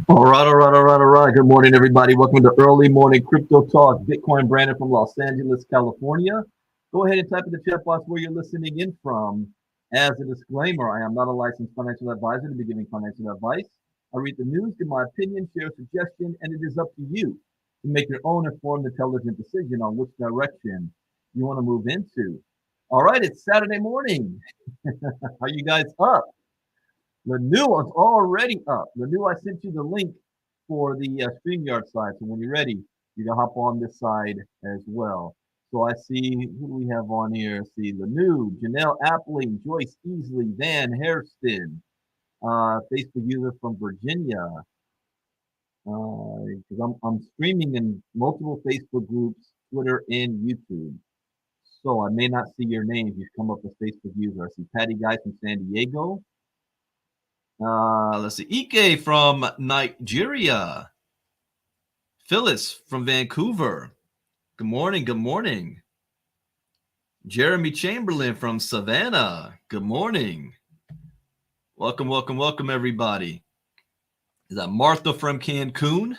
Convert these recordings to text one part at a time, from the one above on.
All right. Good morning, everybody. Welcome to Early Morning Crypto Talk. Bitcoin Brandon from Los Angeles, California. Go ahead and type in the chat box where you're listening in from. As a disclaimer, I am not a licensed financial advisor to be giving financial advice. I read the news, give my opinion, share a suggestion, and it is up to you to make your own informed, intelligent decision on which direction you want to move into. All right, it's Saturday morning. Are you guys up? The new one's already up. The new I sent you the link for the StreamYard side. So when you're ready, you can hop on this side as well. So I see who do we have on here? See the new Janelle Appling, Joyce Easley, Van Hairston, Facebook user from Virginia. Because I'm streaming in multiple Facebook groups, Twitter, and YouTube. So I may not see your name if you come up as Facebook user. I see Patty Guy from San Diego. Let's see. Ike from Nigeria. Phyllis from Vancouver. Good morning. Good morning. Jeremy Chamberlain from Savannah. Good morning. Welcome, welcome, welcome, everybody. Is that Martha from Cancun?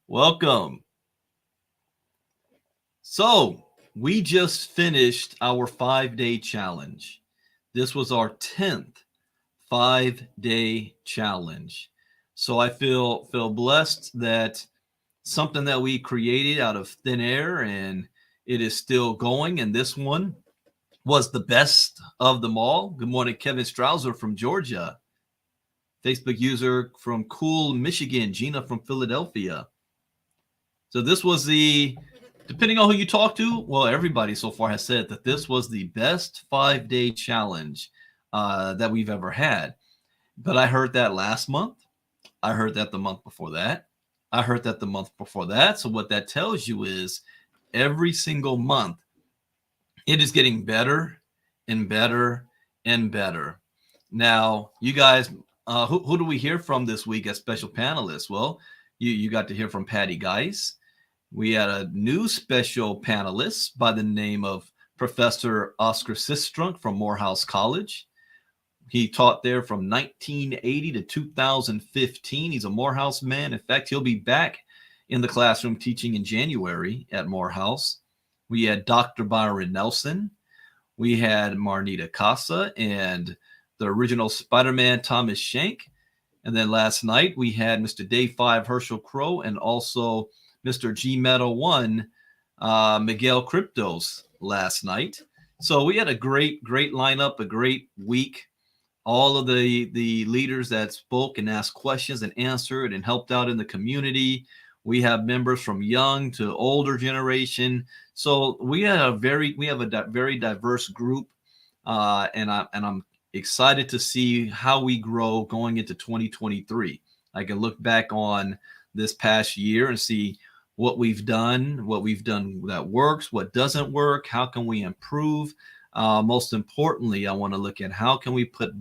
Welcome. So we just finished our 5-day challenge. This was our 10th 5-day challenge. So I feel blessed that something that we created out of thin air and it is still going. And this one was the best of them all. Good morning, Kevin Strouser from Georgia. Facebook user from Cool, Michigan. Gina from Philadelphia. So this was depending on who you talk to, well, everybody so far has said that this was the best 5-day challenge that we've ever had. But I heard that last month. I heard that the month before that. I heard that the month before that. So what that tells you is every single month, it is getting better and better and better. Now, you guys, who do we hear from this week as special panelists? Well, you got to hear from Patty Geis. We had a new special panelist by the name of Professor Oscar Sistrunk from Morehouse College. He taught there from 1980 to 2015. He's a Morehouse man. In fact, he'll be back in the classroom teaching in January at Morehouse. We had Dr. Byron Nelson. We had Marnita Casa and the original Spider-Man Thomas Shank. And then last night we had Mr. Day 5 Herschel Crow and also Mr. G Metal 1 Miguel Cryptos last night. So we had a great lineup, a great week. All of the leaders that spoke and asked questions and answered and helped out in the community. We have members from young to older generation. So we have a very diverse group, and I'm excited to see how we grow going into 2023. I can look back on this past year and see what we've done that works, what doesn't work, how can we improve. Most importantly, I want to look at how can we put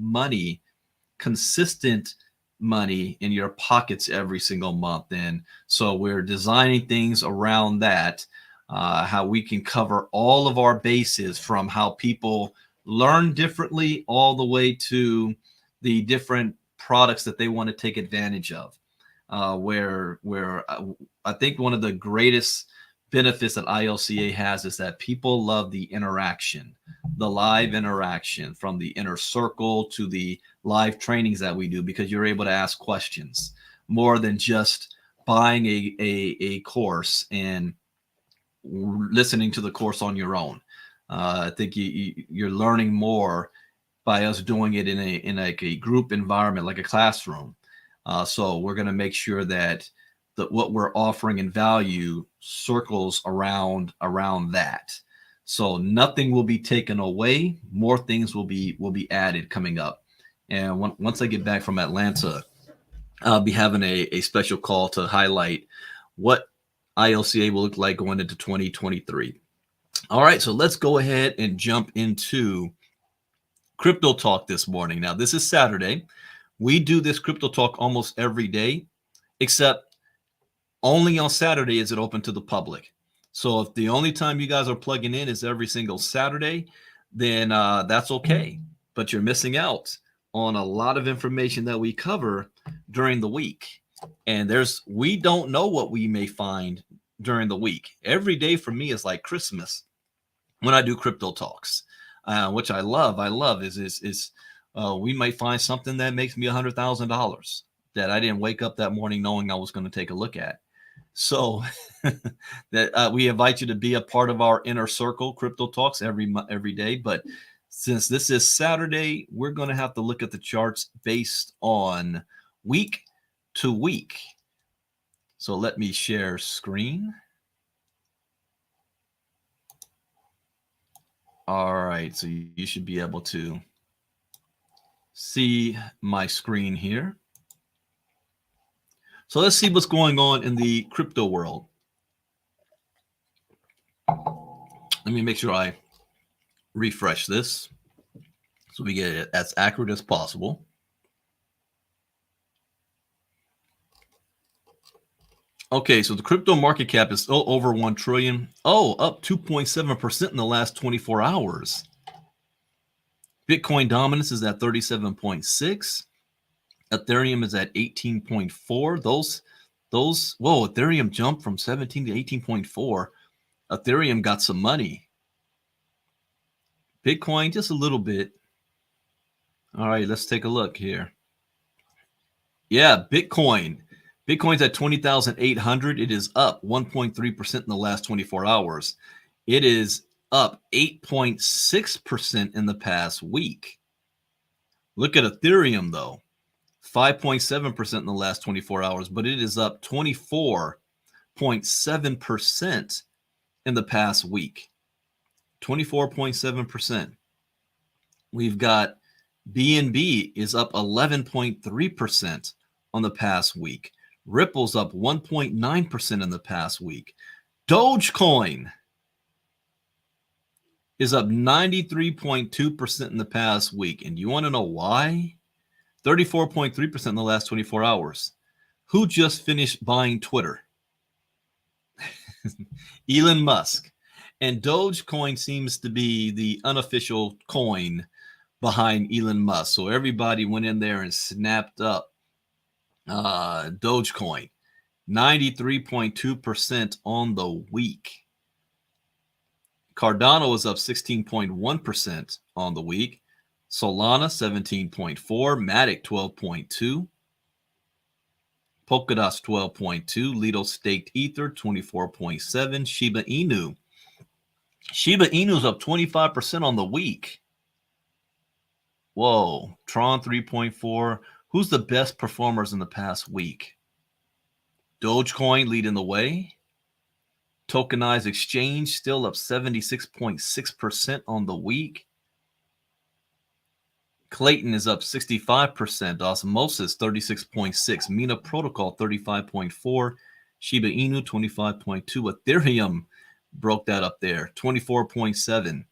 consistent money in your pockets every single month. And so we're designing things around that, how we can cover all of our bases from how people learn differently all the way to the different products that they want to take advantage of. Where I think one of the greatest benefits that ILCA has is that people love the interaction, the live interaction from the inner circle to the live trainings that we do, because you're able to ask questions more than just buying a course and listening to the course on your own. I think you're learning more by us doing it in a group environment, like a classroom. So we're going to make sure that what we're offering in value circles around that. So nothing will be taken away. More things will be added coming up. And once I get back from Atlanta, I'll be having a special call to highlight what ILCA will look like going into 2023. All right, so let's go ahead and jump into Crypto Talk this morning. Now, this is Saturday. We do this Crypto Talk almost every day, except only on Saturday is it open to the public. So if the only time you guys are plugging in is every single Saturday, then that's okay. but you're missing out on a lot of information that we cover during the week. And we don't know what we may find during the week. Every day for me is like Christmas when I do crypto talks, which I love. Is we might find something that makes me $100,000 that I didn't wake up that morning knowing I was going to take a look at. So that we invite you to be a part of our inner circle crypto talks every day. But since this is Saturday, we're going to have to look at the charts based on week to week. So let me share screen. All right, so you should be able to see my screen here. So let's see what's going on in the crypto world. Let me make sure I refresh this so we get it as accurate as possible. Okay, so the crypto market cap is over 1 trillion. Up 2.7% in the last 24 hours. Bitcoin dominance is at 37.6. Ethereum is at 18.4. Whoa, Ethereum jumped from 17 to 18.4. Ethereum got some money. Bitcoin just a little bit. All right, let's take a look here. Yeah, Bitcoin's at 20,800. It is up 1.3% in the last 24 hours. It is up 8.6% in the past week. Look at Ethereum, though. 5.7% in the last 24 hours, but it is up 24.7% in the past week. 24.7%. We've got BNB is up 11.3% on the past week. Ripple's up 1.9% in the past week. Dogecoin is up 93.2% in the past week. And you want to know why? 34.3% in the last 24 hours. Who just finished buying Twitter? Elon Musk. And Dogecoin seems to be the unofficial coin behind Elon Musk. So everybody went in there and snapped up Dogecoin. 93.2% on the week. Cardano is up 16.1% on the week. Solana 17.4, Matic 12.2, Polkadot's 12.2, Lido staked Ether 24.7, Shiba Inu. Shiba Inu's up 25% on the week. Whoa, Tron 3.4. Who's the best performers in the past week? Dogecoin leading the way. Tokenized exchange still up 76.6% on the week. Clayton is up 65%. Osmosis 36.6. Mina Protocol 35.4. Shiba Inu 25.2. Ethereum broke that up there 24.7.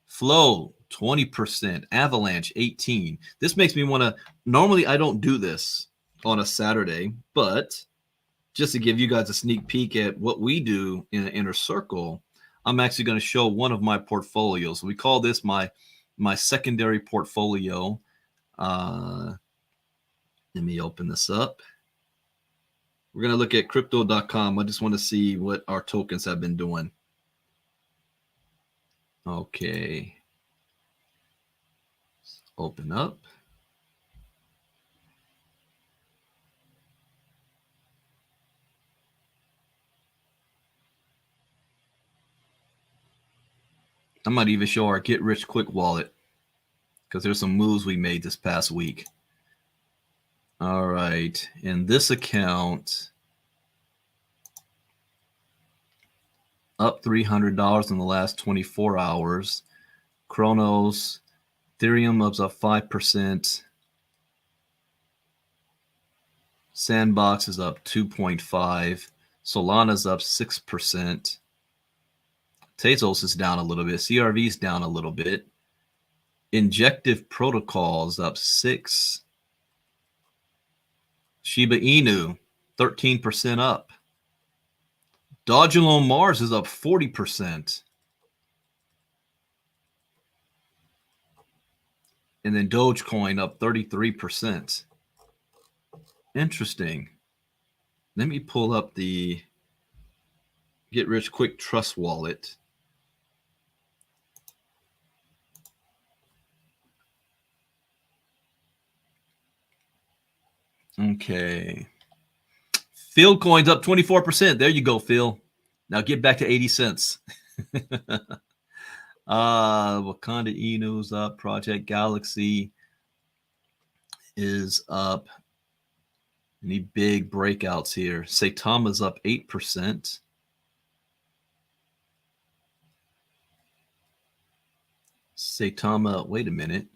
Flow 20%. Avalanche 18. This makes me want to. Normally I don't do this on a Saturday, but just to give you guys a sneak peek at what we do in an inner circle, I'm actually going to show one of my portfolios. We call this my secondary portfolio. Let me open this up. We're going to look at crypto.com. I just want to see what our tokens have been doing. Okay. Let's open up. I might even show our Get Rich Quick wallet because there's some moves we made this past week. All right. In this account, up $300 in the last 24 hours. Chronos, Ethereum up 5%. Sandbox is up 2.5. Solana's up 6%. Tezos is down a little bit. CRV is down a little bit. Injective Protocols up 6. Shiba Inu 13% up. Dodgelone Mars is up 40%. And then Dogecoin up 33%. Interesting. Let me pull up the Get Rich Quick Trust Wallet. Okay. Phil coins up 24%. There you go, Phil. Now get back to 80 cents. Wakanda Inu's up. Project Galaxy is up. Any big breakouts here? Saitama's up 8%. Saitama, wait a minute.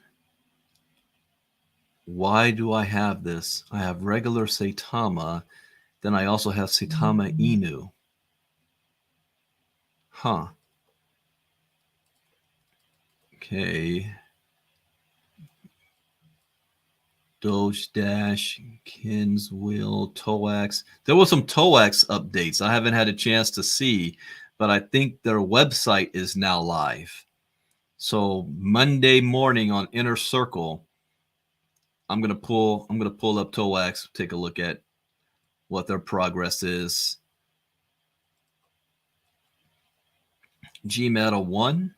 Why do I have this? I have regular Saitama. Then I also have Saitama Inu. Huh. Okay. Doge Dash, Kins Wheel, Toax. There was some Toax updates I haven't had a chance to see, but I think their website is now live. So Monday morning on Inner Circle, I'm gonna pull up Toax, take a look at what their progress is. G Metal 1.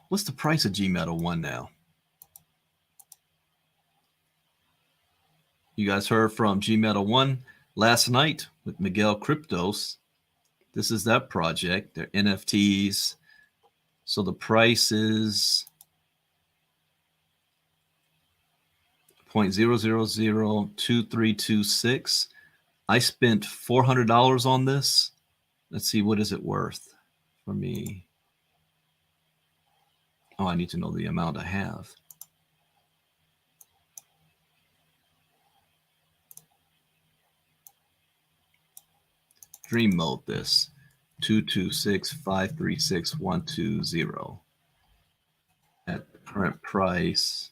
What's the price of G Metal 1 now? You guys heard from G Metal 1 last night with Miguel Cryptos. This is that project. They're NFTs. So the price is 0.0002326. I spent $400 on this. Let's see, what is it worth for me? Oh, I need to know the amount I have. Dream mode this. 226536120. At the current price,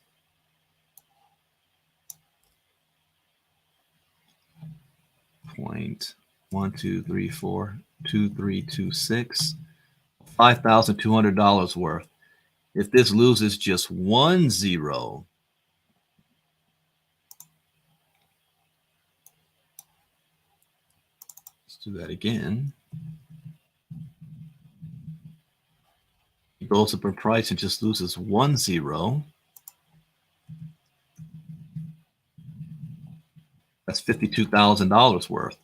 point 1234226, $5,200 worth. If this loses just 1 0, let's do that again. It goes up in price and just loses 1 0. That's $52,000 worth.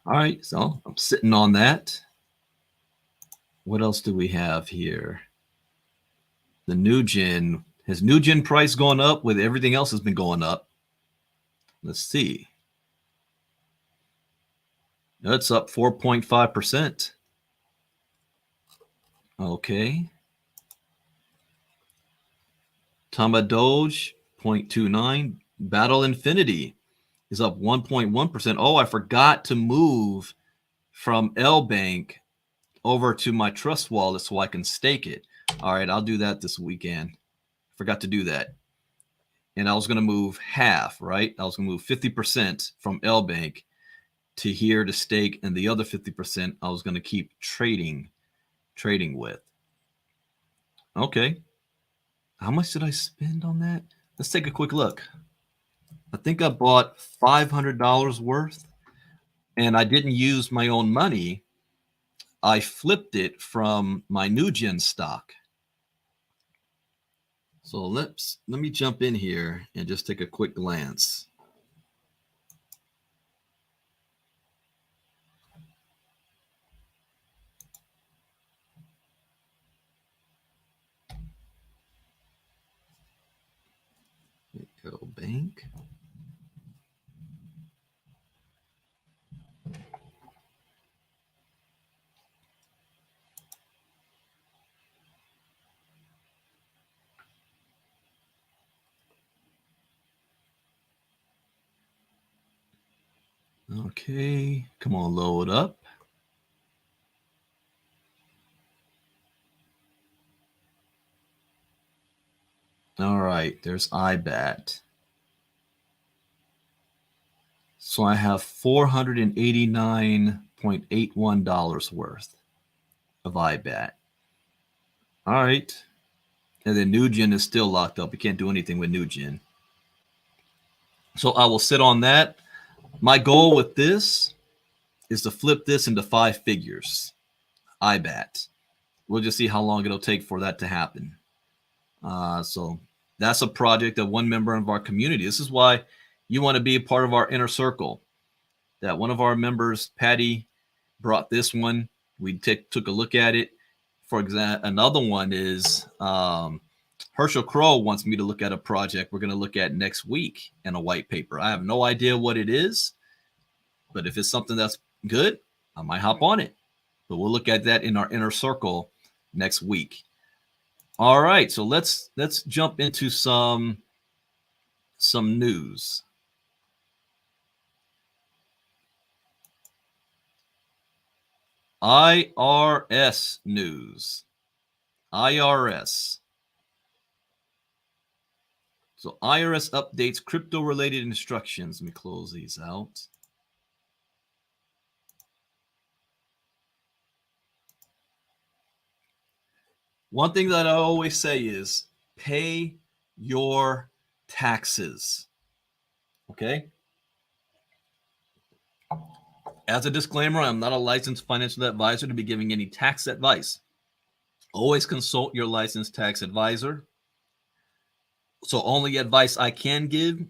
All right, so I'm sitting on that. What else do we have here? The new gen. Has new gen price gone up with everything else has been going up? Let's see. That's up 4.5%. Okay. Tama Doge, 0.29. Battle Infinity is up 1.1%. Oh, I forgot to move from L Bank over to my trust wallet so I can stake it. All right, I'll do that this weekend. Forgot to do that. And I was going to move half, right? I was going to move 50% from L Bank to here to stake, and the other 50% I was going to keep trading with. Okay. How much did I spend on that? Let's take a quick look. I think I bought $500 worth, and I didn't use my own money. I flipped it from my new gen stock. So let me jump in here and just take a quick glance. Go bank. Okay, come on, load up. All right, there's IBAT. So I have $489.81 worth of IBAT. All right. And then NewGen is still locked up. You can't do anything with NewGen. So I will sit on that. My goal with this is to flip this into 5 figures. IBAT. We'll just see how long it'll take for that to happen. So that's a project of one member of our community. This is why you want to be a part of our inner circle. That one of our members, Patty, brought this one. We took a look at it. For example, another one is Herschel Crow wants me to look at a project we're going to look at next week in a white paper. I have no idea what it is, but if it's something that's good, I might hop on it. But we'll look at that in our inner circle next week. All right, so let's jump into some news. IRS news. IRS. So IRS updates crypto-related instructions. Let me close these out. One thing that I always say is pay your taxes. Okay? As a disclaimer, I'm not a licensed financial advisor to be giving any tax advice. Always consult your licensed tax advisor. So only advice I can give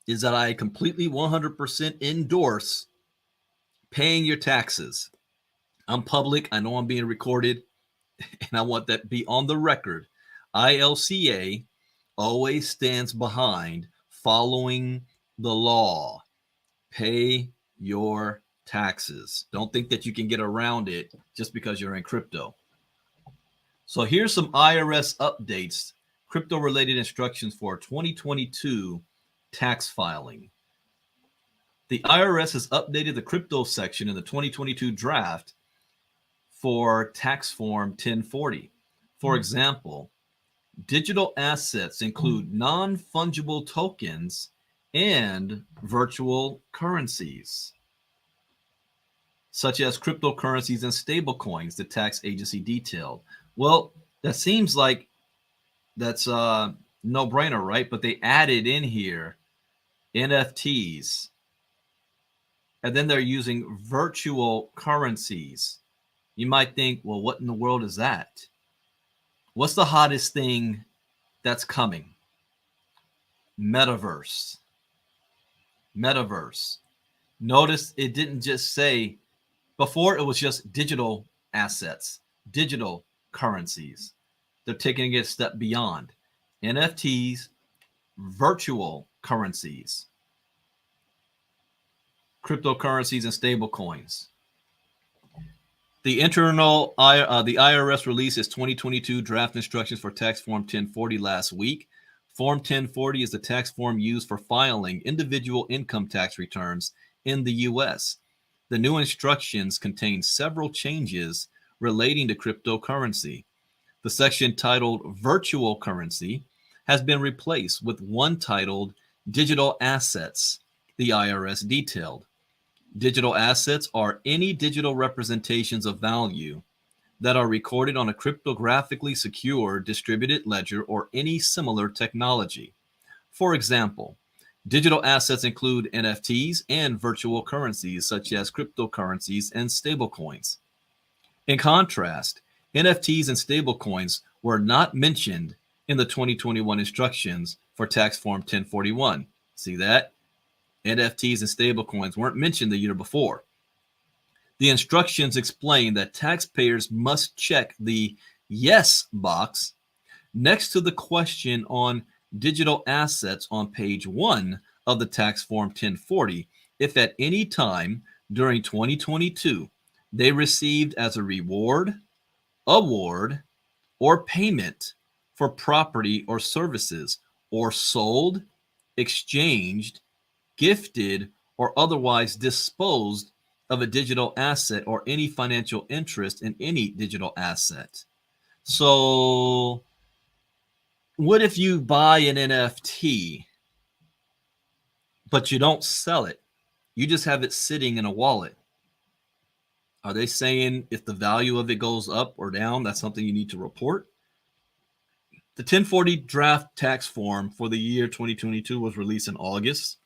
is that I completely 100% endorse paying your taxes. I'm public. I know I'm being recorded, and I want that to be on the record. ILCA always stands behind following the law. Pay your taxes. Don't think that you can get around it just because you're in crypto. So here's some IRS updates, crypto-related instructions for 2022 tax filing. The IRS has updated the crypto section in the 2022 draft for tax form 1040. For example, digital assets include non-fungible tokens and virtual currencies, such as cryptocurrencies and stablecoins, the tax agency detailed. Well, that seems like that's a no-brainer, right? But they added in here NFTs, and then they're using virtual currencies. You might think, well, what in the world is that? What's the hottest thing that's coming? Metaverse. Metaverse. Notice it didn't just say, before it was just digital assets, digital currencies. They're taking it a step beyond. NFTs, virtual currencies, cryptocurrencies, and stablecoins. The IRS released its 2022 draft instructions for tax form 1040 last week. Form 1040 is the tax form used for filing individual income tax returns in the U.S. The new instructions contain several changes relating to cryptocurrency. The section titled Virtual Currency has been replaced with one titled Digital Assets, the IRS detailed. Digital assets are any digital representations of value that are recorded on a cryptographically secure distributed ledger or any similar technology. For example, digital assets include NFTs and virtual currencies such as cryptocurrencies and stablecoins. In contrast, NFTs and stablecoins were not mentioned in the 2021 instructions for tax form 1041. See that? NFTs and stablecoins weren't mentioned the year before. The instructions explain that taxpayers must check the yes box next to the question on digital assets on page 1 of the tax form 1040 if at any time during 2022 they received as a reward, award, or payment for property or services, or sold, exchanged, gifted, or otherwise disposed of a digital asset or any financial interest in any digital asset. So, what if you buy an NFT, but you don't sell it? You just have it sitting in a wallet. Are they saying if the value of it goes up or down, that's something you need to report? The 1040 draft tax form for the year 2022 was released in August.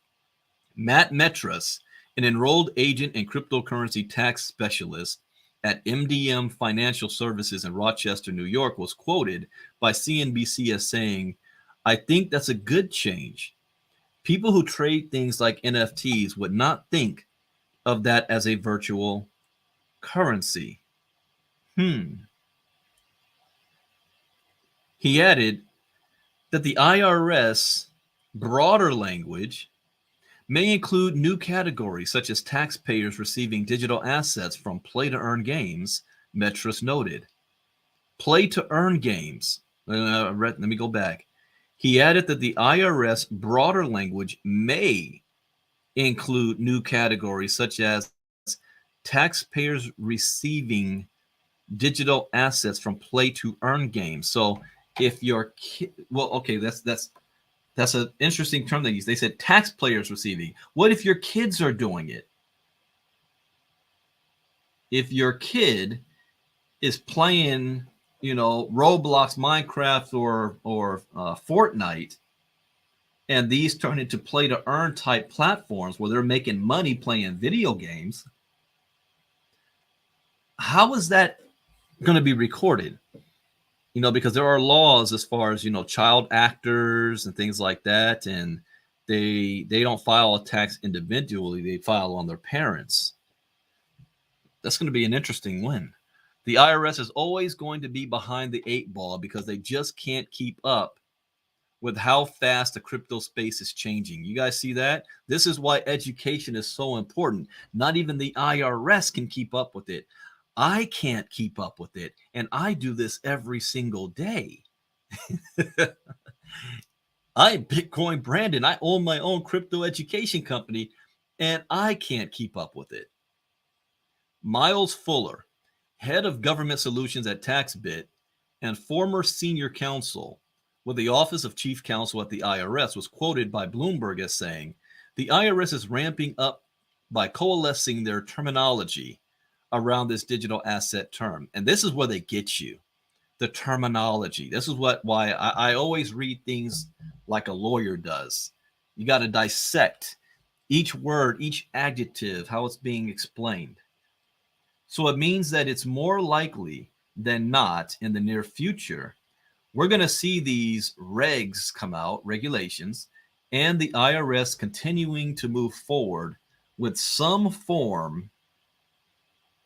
Matt Metras, an enrolled agent and cryptocurrency tax specialist at MDM Financial Services in Rochester, New York, was quoted by CNBC as saying, "I think that's a good change. People who trade things like NFTs would not think of that as a virtual currency." He added that the IRS broader language may include new categories such as taxpayers receiving digital assets from play-to-earn games, Metras noted. Play-to-earn games. Let me go back. He added that the IRS broader language may include new categories such as taxpayers receiving digital assets from play-to-earn games. So if your kid, well, okay, that's an interesting term they use. They said taxpayers receiving. What if your kids are doing it? If your kid is playing, Roblox, Minecraft, or Fortnite, and these turn into play-to-earn type platforms where they're making money playing video games, how is that going to be recorded? Because there are laws as far as, child actors and things like that. And they don't file a tax individually. They file on their parents. That's going to be an interesting one. The IRS is always going to be behind the 8 ball because they just can't keep up with how fast the crypto space is changing. You guys see that? This is why education is so important. Not even the IRS can keep up with it. I can't keep up with it, and I do this every single day. I'm Bitcoin Brandon. I own my own crypto education company, and I can't keep up with it. Miles Fuller, head of government solutions at TaxBit and former senior counsel with the Office of Chief Counsel at the IRS, was quoted by Bloomberg as saying, "The IRS is ramping up by coalescing their terminology around this digital asset term." And this is where they get you, the terminology. This is why I always read things like a lawyer does. You got to dissect each word, each adjective, how it's being explained. So it means that it's more likely than not in the near future, we're going to see these regs come out, regulations, and the IRS continuing to move forward with some form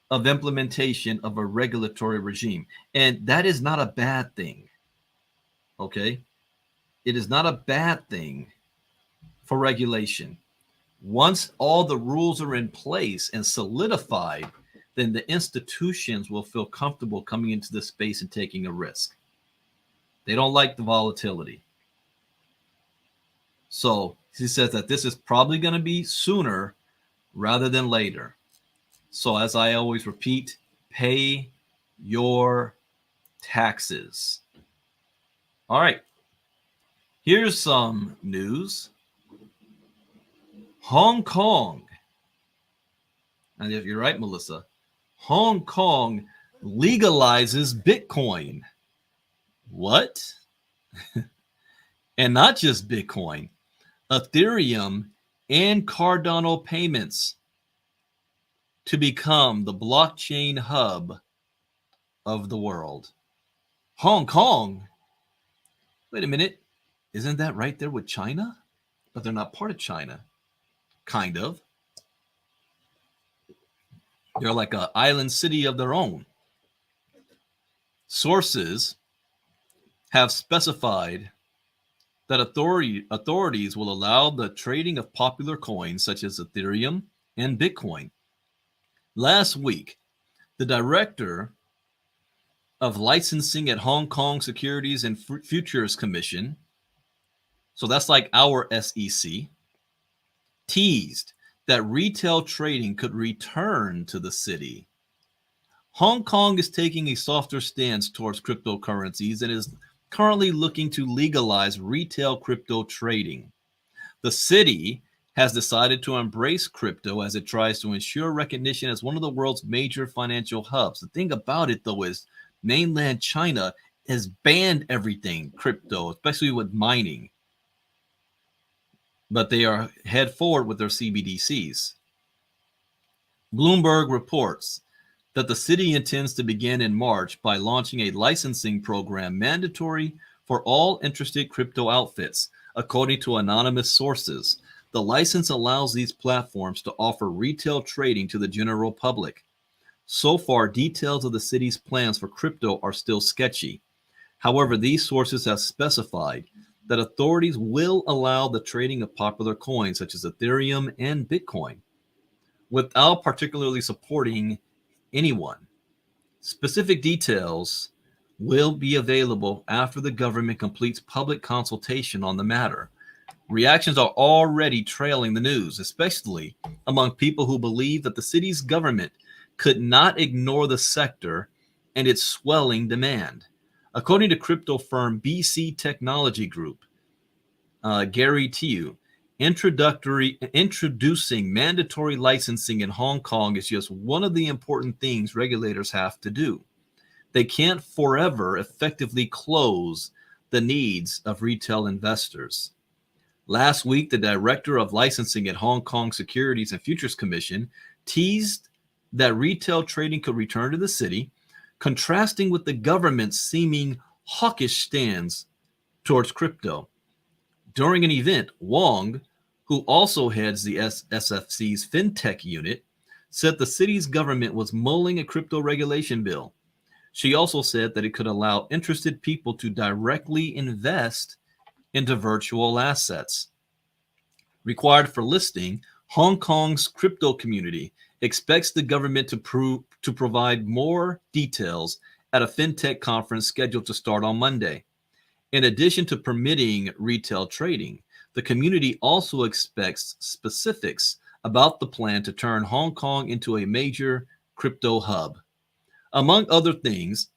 of implementation of a regulatory regime. And that is not a bad thing. Okay? It is not a bad thing for regulation. Once all the rules are in place and solidified, then the institutions will feel comfortable coming into this space and taking a risk. They don't like the volatility. So he says that this is probably going to be sooner rather than later. So as I always repeat, pay your taxes. All right. Here's some news. Hong Kong. And if you're right, Melissa, Hong Kong legalizes Bitcoin. What? And not just Bitcoin, Ethereum and Cardano payments to become the blockchain hub of the world. Hong Kong? Wait a minute. Isn't that right there with China? But they're not part of China. Kind of. They're like an island city of their own. Sources have specified that authorities will allow the trading of popular coins such as Ethereum and Bitcoin. Last week, the director of licensing at Hong Kong Securities and Futures Commission, so that's like our SEC, teased that retail trading could return to the city. Hong Kong is taking a softer stance towards cryptocurrencies and is currently looking to legalize retail crypto trading. The city has decided to embrace crypto as it tries to ensure recognition as one of the world's major financial hubs. The thing about it, though, is mainland China has banned everything crypto, especially with mining, but they are head forward with their CBDCs. Bloomberg reports that the city intends to begin in March by launching a licensing program mandatory for all interested crypto outfits, according to anonymous sources. The license allows these platforms to offer retail trading to the general public. So far, details of the city's plans for crypto are still sketchy. However, these sources have specified that authorities will allow the trading of popular coins such as Ethereum and Bitcoin without particularly supporting anyone. Specific details will be available after the government completes public consultation on the matter. Reactions are already trailing the news, especially among people who believe that the city's government could not ignore the sector and its swelling demand. According to crypto firm BC Technology Group, Gary Tiu, introducing mandatory licensing in Hong Kong is just one of the important things regulators have to do. They can't forever effectively close the needs of retail investors. Last week, the director of licensing at Hong Kong Securities and Futures Commission teased that retail trading could return to the city, contrasting with the government's seeming hawkish stance towards crypto. During an event, Wong, who also heads the SFC's fintech unit, said the city's government was mulling a crypto regulation bill. She also said that it could allow interested people to directly invest into virtual assets. Required for listing, Hong Kong's crypto community expects the government to provide more details at a fintech conference scheduled to start on Monday. In addition to permitting retail trading, the community also expects specifics about the plan to turn Hong Kong into a major crypto hub. Among other things,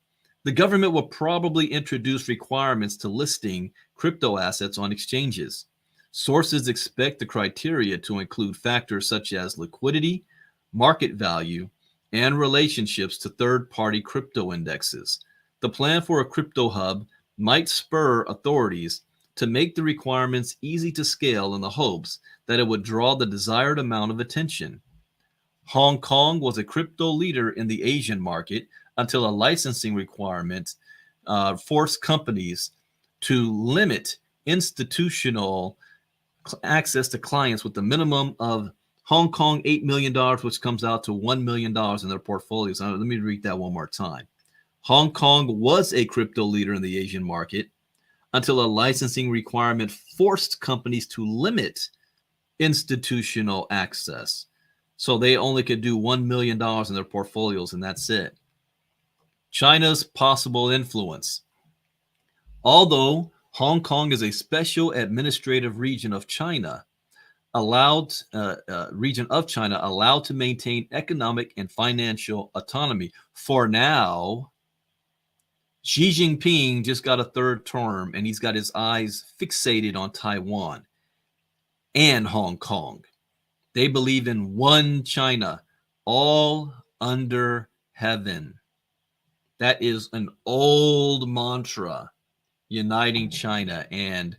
the government will probably introduce requirements to listing crypto assets on exchanges. Sources expect the criteria to include factors such as liquidity, market value, and relationships to third-party crypto indexes. The plan for a crypto hub might spur authorities to make the requirements easy to scale in the hopes that it would draw the desired amount of attention. Hong Kong was a crypto leader in the Asian market until a licensing requirement forced companies to limit institutional access to clients with the minimum of Hong Kong $8 million, which comes out to $1 million in their portfolios. Now, let me read that one more time. Hong Kong was a crypto leader in the Asian market until a licensing requirement forced companies to limit institutional access. So they only could do $1 million in their portfolios, and that's it. China's possible influence. Although Hong Kong is a special administrative region of China, allowed to maintain economic and financial autonomy. For now, Xi Jinping just got a third term, and he's got his eyes fixated on Taiwan and Hong Kong. They believe in one China, all under heaven. That is an old mantra, uniting China. And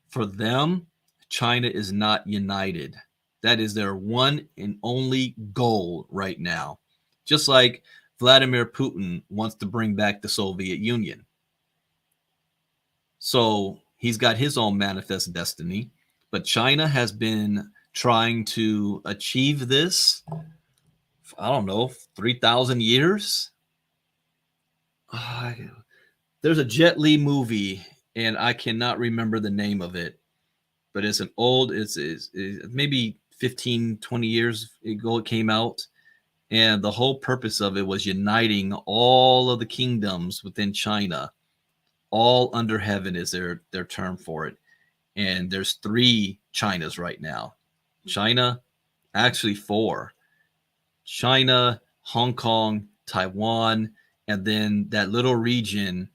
for them, China is not united. That is their one and only goal right now. Just like Vladimir Putin wants to bring back the Soviet Union. So he's got his own manifest destiny, but China has been trying to achieve this, I don't know, 3,000 years. There's a Jet Li movie, and I cannot remember the name of it, but it's maybe 15, 20 years ago it came out. And the whole purpose of it was uniting all of the kingdoms within China. All under heaven is their term for it. And there's 3 Chinas right now. China, actually 4. China, Hong Kong, Taiwan, and then that little region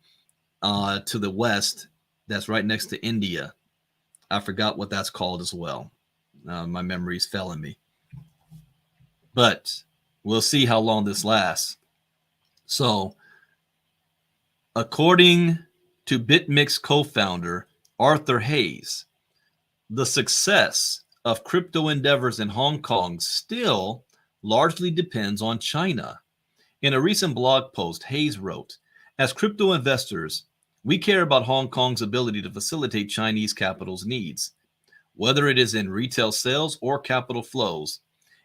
to the west that's right next to India. I forgot what that's called as well. My memory's failing me. But we'll see how long this lasts. So, according to BitMix co-founder Arthur Hayes, the success of crypto endeavors in Hong Kong still largely depends on China. In a recent blog post, Hayes wrote, "As crypto investors, we care about Hong Kong's ability to facilitate Chinese capital's needs. Whether it is in retail sales or capital flows,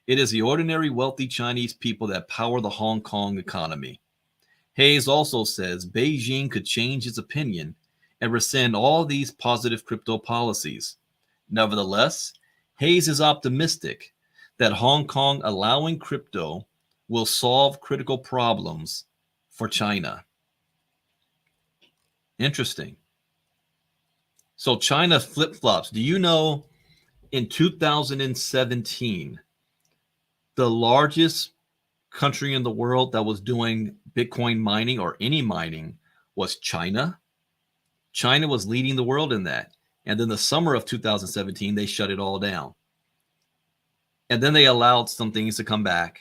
it is the ordinary wealthy Chinese people that power the Hong Kong economy." Hayes also says Beijing could change its opinion and rescind all these positive crypto policies. Nevertheless, Hayes is optimistic that Hong Kong allowing crypto will solve critical problems for China. Interesting. So China flip-flops. Do you know in 2017, the largest country in the world that was doing Bitcoin mining or any mining was China? China was leading the world in that. And then the summer of 2017, they shut it all down. And then they allowed some things to come back.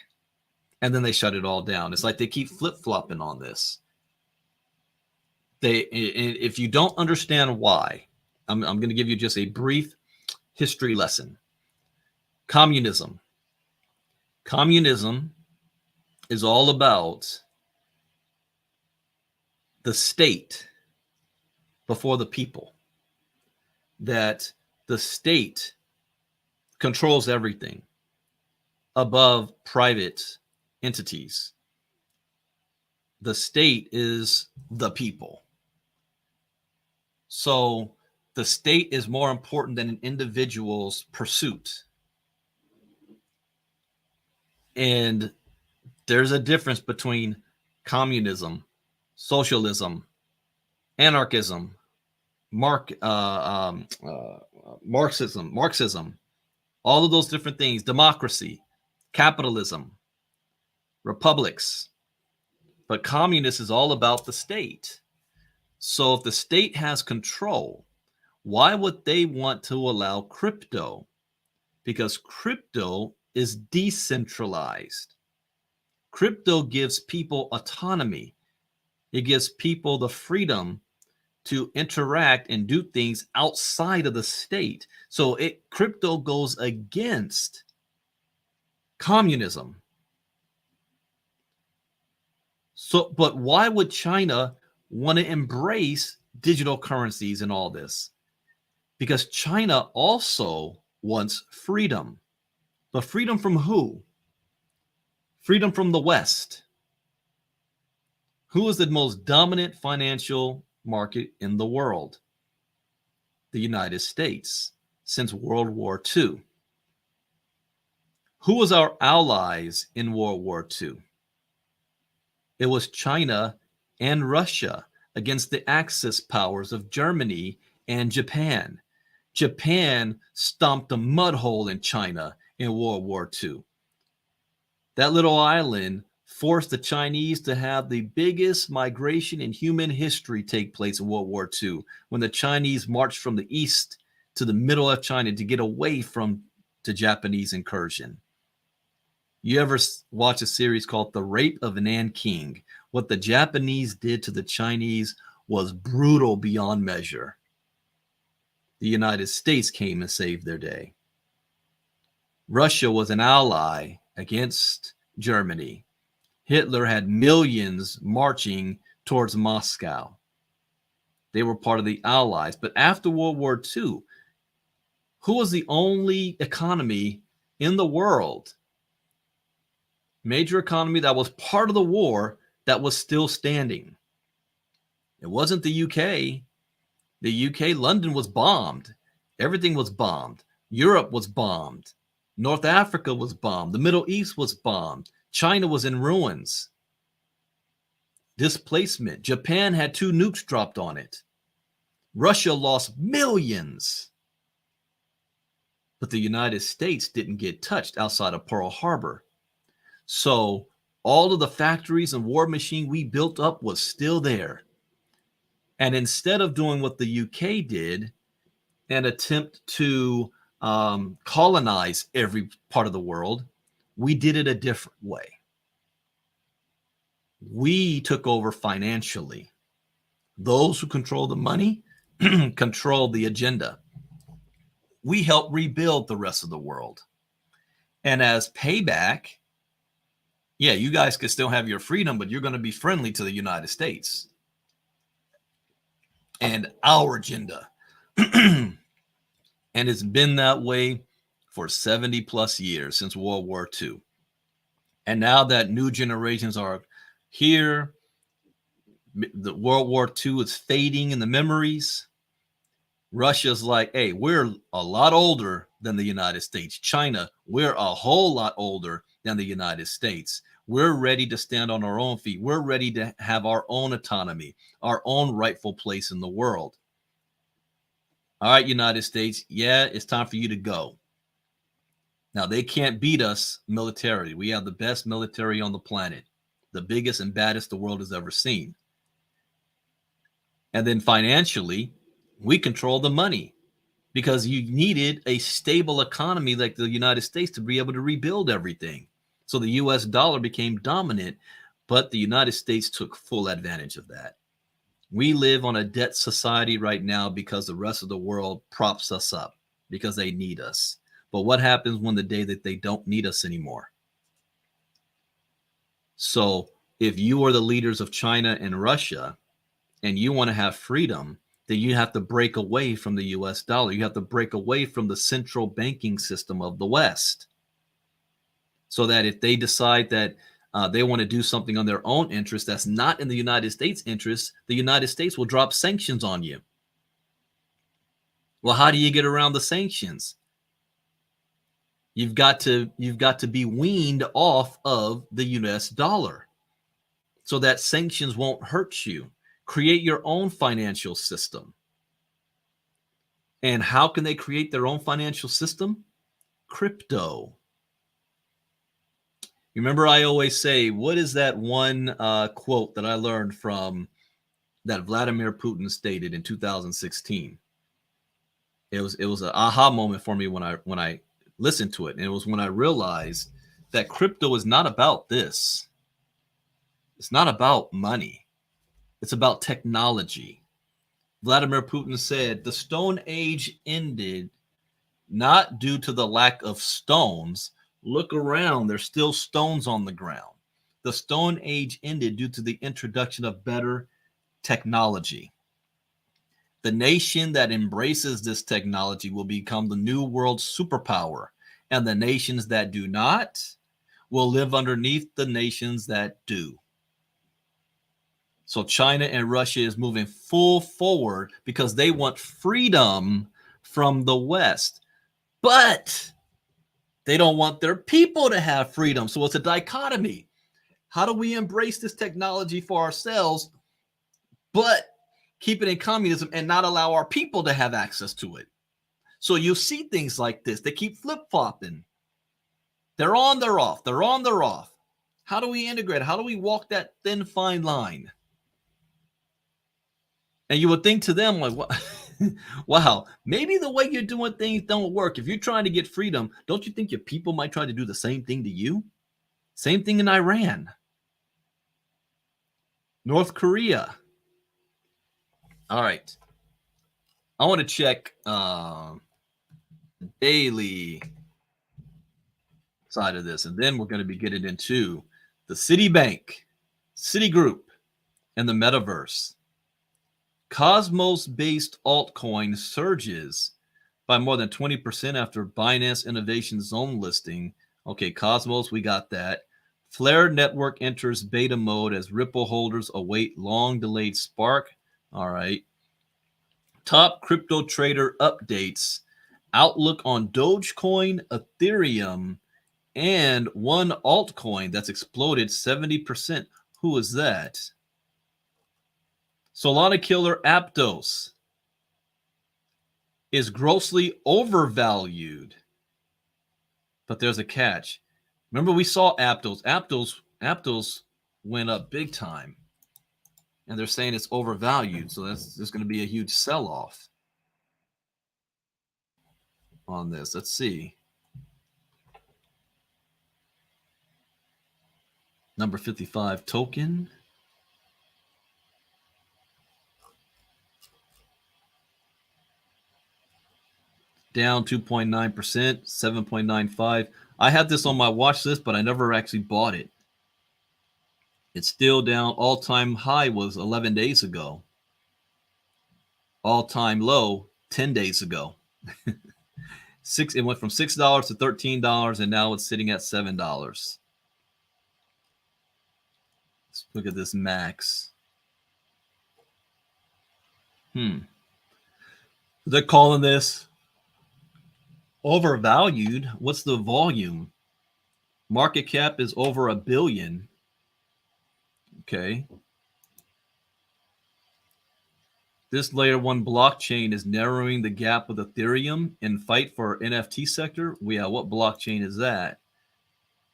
And then they shut it all down. It's like they keep flip-flopping on this. If you don't understand why, I'm going to give you just a brief history lesson. Communism. Communism is all about the state before the people. That the state controls everything above private entities. The state is the people. So the state is more important than an individual's pursuit. And there's a difference between communism, socialism, anarchism, Marxism, all of those different things, democracy, capitalism, republics. But communist is all about the state. So if the state has control, why would they want to allow crypto? Because crypto is decentralized. Crypto gives people autonomy. It gives people the freedom to interact and do things outside of the state. So crypto goes against communism. So, but why would China want to embrace digital currencies and all this? Because China also wants freedom. But freedom from who? Freedom from the West. Who is the most dominant financial market in the world? The United States, since World War II. Who was our allies in World War II? It was China and Russia against the Axis powers of Germany and Japan. Japan stomped a mud hole in China in World War II. That little island forced the Chinese to have the biggest migration in human history take place in World War II, when the Chinese marched from the east to the middle of China to get away from the Japanese incursion. You ever watch a series called The Rape of Nanking? What the Japanese did to the Chinese was brutal beyond measure. The United States came and saved their day. Russia was an ally against Germany. Hitler had millions marching towards Moscow. They were part of the Allies. But after World War II, who was the only economy in the world, major economy that was part of the war, that was still standing? It wasn't the UK. The UK, London was bombed. Everything was bombed. Europe was bombed. North Africa was bombed. The Middle East was bombed. China was in ruins. Displacement. Japan had 2 nukes dropped on it. Russia lost millions. But the United States didn't get touched outside of Pearl Harbor. So all of the factories and war machine we built up was still there. And instead of doing what the UK did and attempt to colonize every part of the world, we did it a different way. We took over financially. Those who control the money control the agenda. We help rebuild the rest of the world. And as payback, yeah, you guys can still have your freedom, but you're going to be friendly to the United States and our agenda. And it's been that way for 70 plus years since World War II. And now that new generations are here, the World War II is fading in the memories. Russia's like, hey, we're a lot older than the United States. China, we're a whole lot older than the United States. We're ready to stand on our own feet. We're ready to have our own autonomy, our own rightful place in the world. All right, United States, yeah, it's time for you to go. Now, they can't beat us militarily. We have the best military on the planet, the biggest and baddest the world has ever seen. And then financially, we control the money because you needed a stable economy like the United States to be able to rebuild everything. So the US dollar became dominant, but the United States took full advantage of that. We live on a debt society right now because the rest of the world props us up because they need us. But what happens when the day that they don't need us anymore? So if you are the leaders of China and Russia and you want to have freedom, then you have to break away from the US dollar. You have to break away from the central banking system of the West. So that if they decide that they want to do something on their own interest that's not in the United States' interest, the United States will drop sanctions on you. Well, how do you get around the sanctions? You've got to be weaned off of the US dollar so that sanctions won't hurt you. Create your own financial system. And how can they create their own financial system? Crypto. You remember I always say, what is that one quote that I learned from that Vladimir Putin stated in 2016? It was an aha moment for me when I listened to it, and it was when I realized that crypto is not about this. It's not about money. It's about technology. Vladimir Putin said the Stone Age ended not due to the lack of stones. Look around, there's still stones on the ground. The Stone Age ended due to the introduction of better technology. The nation that embraces this technology will become the new world superpower, and the nations that do not will live underneath the nations that do. So China and Russia is moving full forward because they want freedom from the West. But they don't want their people to have freedom. So it's a dichotomy. How do we embrace this technology for ourselves, but keep it in communism and not allow our people to have access to it? So you see things like this. They keep flip-flopping. They're on, they're off. They're on, they're off. How do we integrate? How do we walk that thin, fine line? And you would think to them, like, what? Wow, maybe the way you're doing things don't work. If you're trying to get freedom, don't you think your people might try to do the same thing to you? Same thing in Iran. North Korea. All right. I want to check daily side of this, and then we're going to be getting into the Citibank, Citigroup, and the metaverse. Cosmos-based altcoin surges by more than 20% after Binance Innovation Zone listing. Okay, Cosmos, we got that. Flare Network enters beta mode as Ripple holders await long-delayed spark. All right. Top crypto trader updates. Outlook on Dogecoin, Ethereum, and one altcoin that's exploded 70%. Who is that? Solana killer Aptos is grossly overvalued. But there's a catch. Remember, we saw Aptos. Aptos went up big time. And they're saying it's overvalued. So there's going to be a huge sell-off on this. Let's see. Number 55 token. down 2.9%, 7.95. I had this on my watch list, but I never actually bought it. It's still down. All-time high was 11 days ago. All-time low 10 days ago. It went from $6 to $13, and now it's sitting at $7. Let's look at this max. They're calling this overvalued. What's the volume? Market cap is over $1 billion. Okay. This layer one blockchain is narrowing the gap with Ethereum in fight for NFT sector. Yeah, what blockchain is that?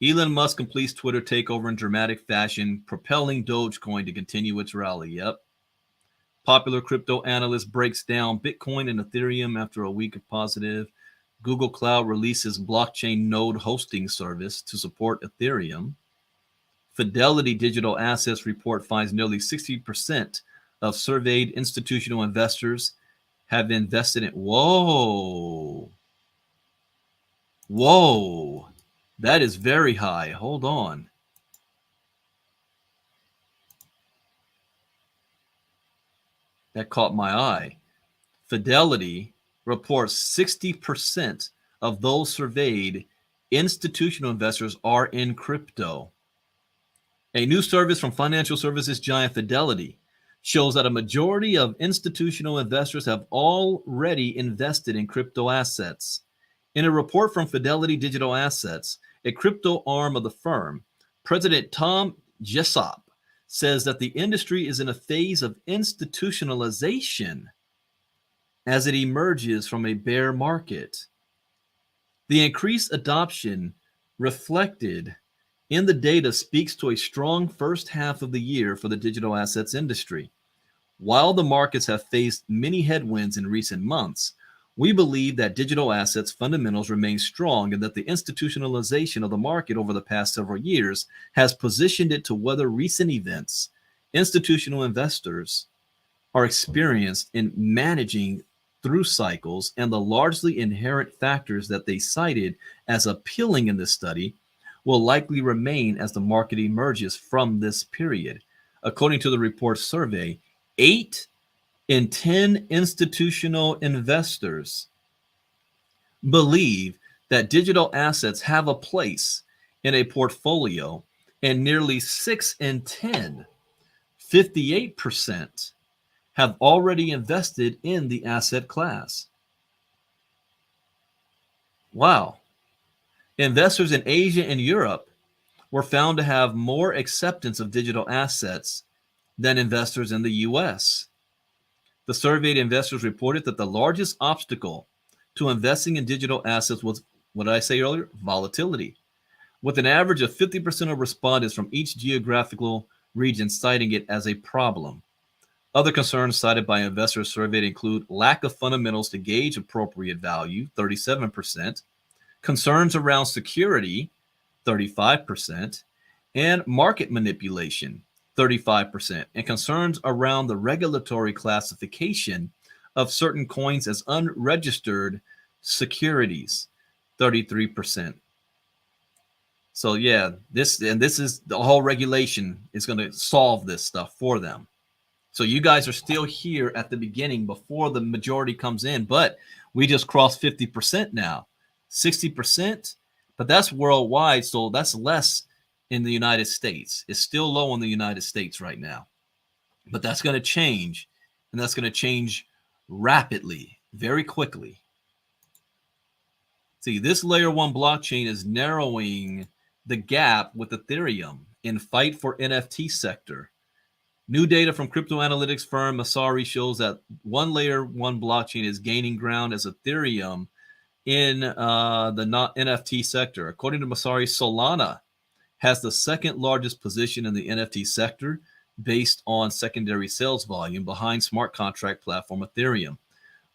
Elon Musk completes Twitter takeover in dramatic fashion, propelling Dogecoin to continue its rally. Yep. Popular crypto analyst breaks down Bitcoin and Ethereum after a week of positive. Google Cloud releases blockchain node hosting service to support Ethereum. Fidelity Digital Assets report finds nearly 60% of surveyed institutional investors have invested in. Whoa. That is very high. Hold on. That caught my eye. Fidelity reports 60% of those surveyed institutional investors are in crypto. A new service from financial services giant Fidelity shows that a majority of institutional investors have already invested in crypto assets. In a report from Fidelity Digital Assets, a crypto arm of the firm, President Tom Jessop says that the industry is in a phase of institutionalization as it emerges from a bear market. The increased adoption reflected in the data speaks to a strong first half of the year for the digital assets industry. While the markets have faced many headwinds in recent months, we believe that digital assets fundamentals remain strong and that the institutionalization of the market over the past several years has positioned it to weather recent events. Institutional investors are experienced in managing through cycles, and the largely inherent factors that they cited as appealing in this study will likely remain as the market emerges from this period. According to the report's survey, 8 in 10 institutional investors believe that digital assets have a place in a portfolio, and nearly 6 in 10, 58%, have already invested in the asset class. Wow. Investors in Asia and Europe were found to have more acceptance of digital assets than investors in the US. The surveyed investors reported that the largest obstacle to investing in digital assets was, what did I say earlier? Volatility, with an average of 50% of respondents from each geographical region citing it as a problem. Other concerns cited by investors surveyed include lack of fundamentals to gauge appropriate value, 37%, concerns around security, 35%, and market manipulation, 35%, and concerns around the regulatory classification of certain coins as unregistered securities, 33%. So yeah, this is the whole regulation is going to solve this stuff for them. So you guys are still here at the beginning before the majority comes in, but we just crossed 50% now, 60%, but that's worldwide. So that's less in the United States. It's still low in the United States right now, but that's going to change, and that's going to change rapidly, very quickly. See, this layer one blockchain is narrowing the gap with Ethereum in fight for NFT sector. New data from crypto analytics firm Masari shows that one layer one blockchain is gaining ground as Ethereum in the not NFT sector. According to Masari, Solana has the second largest position in the NFT sector based on secondary sales volume behind smart contract platform Ethereum.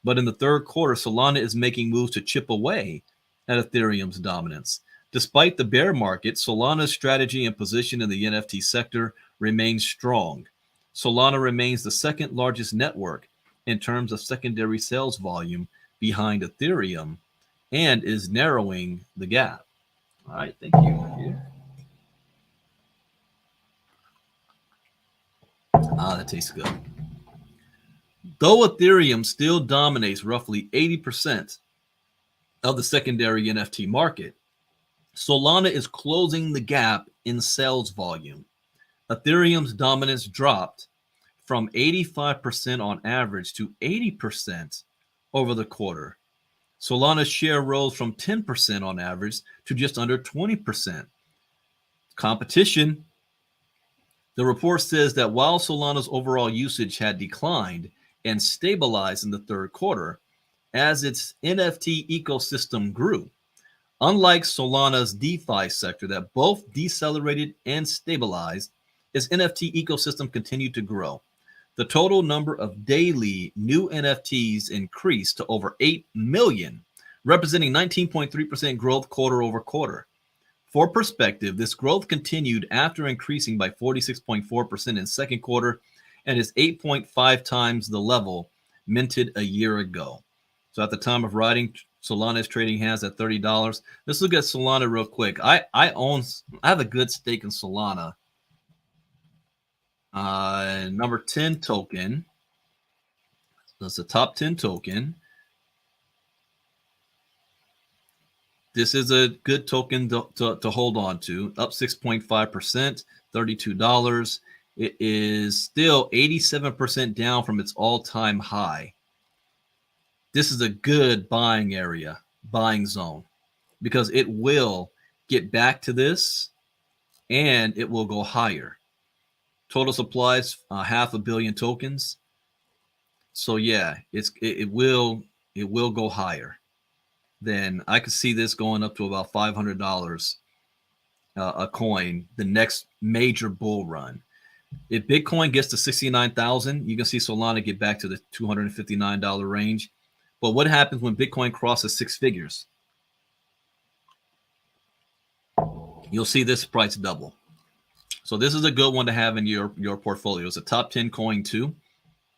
But in the third quarter, Solana is making moves to chip away at Ethereum's dominance. Despite the bear market, Solana's strategy and position in the NFT sector remains strong. Solana remains the second largest network in terms of secondary sales volume behind Ethereum and is narrowing the gap. All right, thank you. That tastes good. Though Ethereum still dominates roughly 80% of the secondary NFT market, Solana is closing the gap in sales volume. Ethereum's dominance dropped from 85% on average to 80% over the quarter. Solana's share rose from 10% on average to just under 20%. Competition. The report says that while Solana's overall usage had declined and stabilized in the third quarter, as its NFT ecosystem grew, unlike Solana's DeFi sector that both decelerated and stabilized, its NFT ecosystem continued to grow. The total number of daily new NFTs increased to over 8 million, representing 19.3% growth quarter over quarter. For perspective, this growth continued after increasing by 46.4% in second quarter and is 8.5 times the level minted a year ago. So at the time of writing, Solana is trading hands at $30. Let's look at Solana real quick. I have a good stake in Solana. Number 10 token. That's the top 10 token. This is a good token to hold on to. Up 6.5%, $32. It is still 87% down from its all-time high. This is a good buying area, buying zone, because it will get back to this and it will go higher. Total supplies, 500 million tokens. So yeah, it will go higher. Then I could see this going up to about $500 a coin the next major bull run. If Bitcoin gets to 69,000, you can see Solana get back to the $259 range. But what happens when Bitcoin crosses six figures? You'll see this price double. So this is a good one to have in your portfolio. It's a top 10 coin too,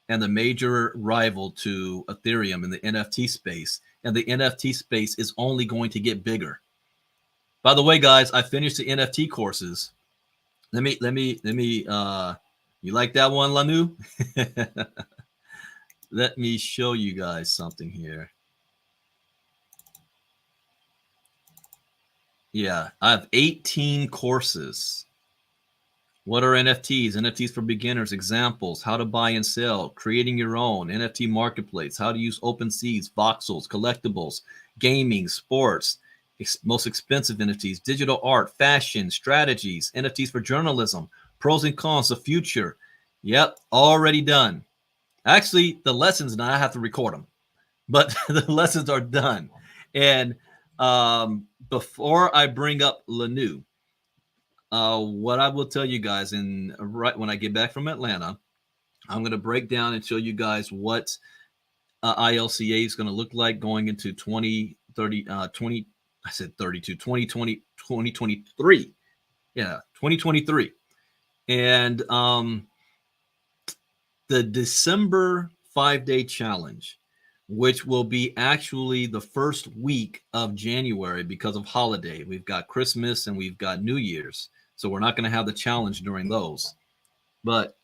and the major rival to Ethereum in the NFT space. And the NFT space is only going to get bigger. By the way, guys, I finished the NFT courses. Let me you like that one, Lanu? Let me show you guys something here. Yeah, I have 18 courses. What are NFTs? NFTs for beginners, examples, how to buy and sell, creating your own, NFT marketplace, how to use OpenSeas, voxels, collectibles, gaming, sports, most expensive NFTs, digital art, fashion, strategies, NFTs for journalism, pros and cons, the future. Yep, already done. Actually, the lessons, now I have to record them, but the lessons are done. And before I bring up Lanu, what I will tell you guys, and right when I get back from Atlanta, I'm going to break down and show you guys what ILCA is going to look like going into 2020. I said 32, 2020, 2023. Yeah, 2023. And the December 5-day challenge, which will be actually the first week of January because of holiday. We've got Christmas and we've got New Year's. So we're not going to have the challenge during those. But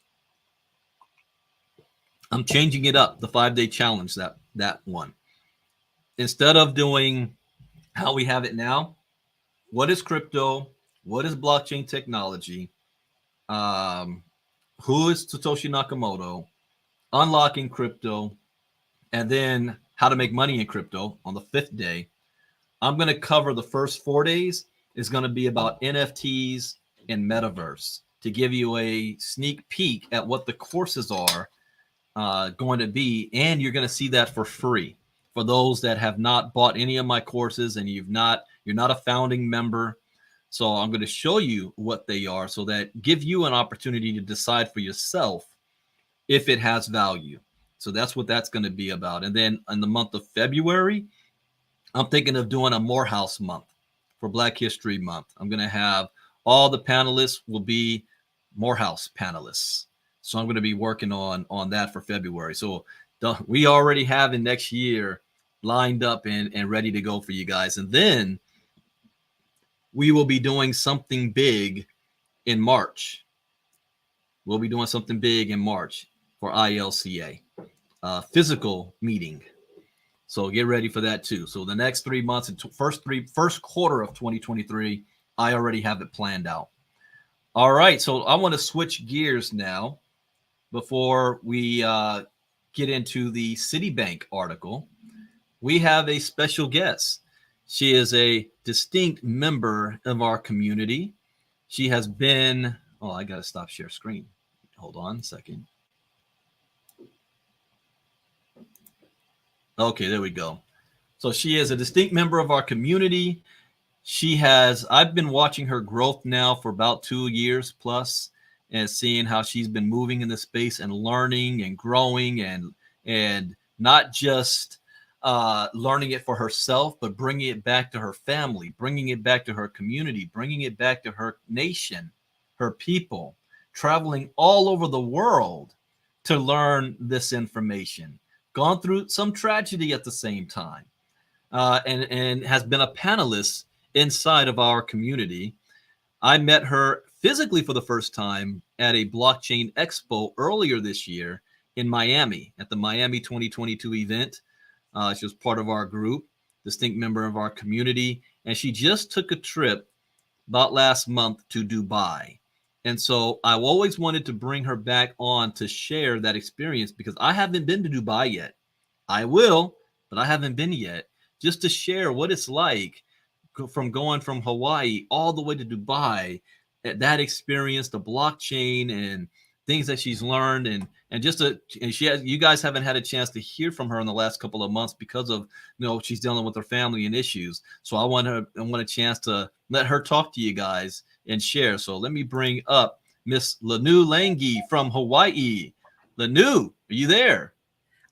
I'm changing it up, the 5-day challenge, that one. Instead of doing how we have it now, what is crypto? What is blockchain technology? Who is Satoshi Nakamoto? Unlocking crypto, and then how to make money in crypto on the 5th day. I'm going to cover the first 4 days. It's going to be about NFTs and metaverse to give you a sneak peek at what the courses are going to be. And you're going to see that for free for those that have not bought any of my courses and you're not a founding member. So I'm going to show you what they are so that give you an opportunity to decide for yourself if it has value. So that's what that's going to be about. And then in the month of February, I'm thinking of doing a Morehouse month for Black History Month. I'm going to have all the panelists will be Morehouse panelists. So I'm going to be working on that for February. So we already have in next year lined up and ready to go for you guys. And then we will be doing something big in March. We'll be doing something big in March for ILCA, physical meeting. So get ready for that too. So the next 3 months and first quarter of 2023, I already have it planned out. All right, so I want to switch gears now before we get into the Citibank article. We have a special guest. She is a distinct member of our community. She has been, oh, I got to stop share screen. Hold on a second. Okay, there we go. So she is a distinct member of our community. I've been watching her growth now for about 2 years plus and seeing how she's been moving in the space and learning and growing and not just learning it for herself, but bringing it back to her family, bringing it back to her community, bringing it back to her nation, her people, traveling all over the world to learn this information. Gone through some tragedy at the same time, and has been a panelist inside of our community. I met her physically for the first time at a blockchain expo earlier this year in Miami at the Miami 2022 event. She was part of our group, distinct member of our community, and she just took a trip about last month to Dubai. And so I always wanted to bring her back on to share that experience because I haven't been to Dubai yet. I will, but I haven't been yet. Just to share what it's like from going from Hawaii all the way to Dubai, that experience, the blockchain and things that she's learned, and just and you guys haven't had a chance to hear from her in the last couple of months because of she's dealing with her family and issues. So I want a chance to let her talk to you guys and share. So let me bring up Miss Lanu Langi from Hawaii. Lanu, are you there?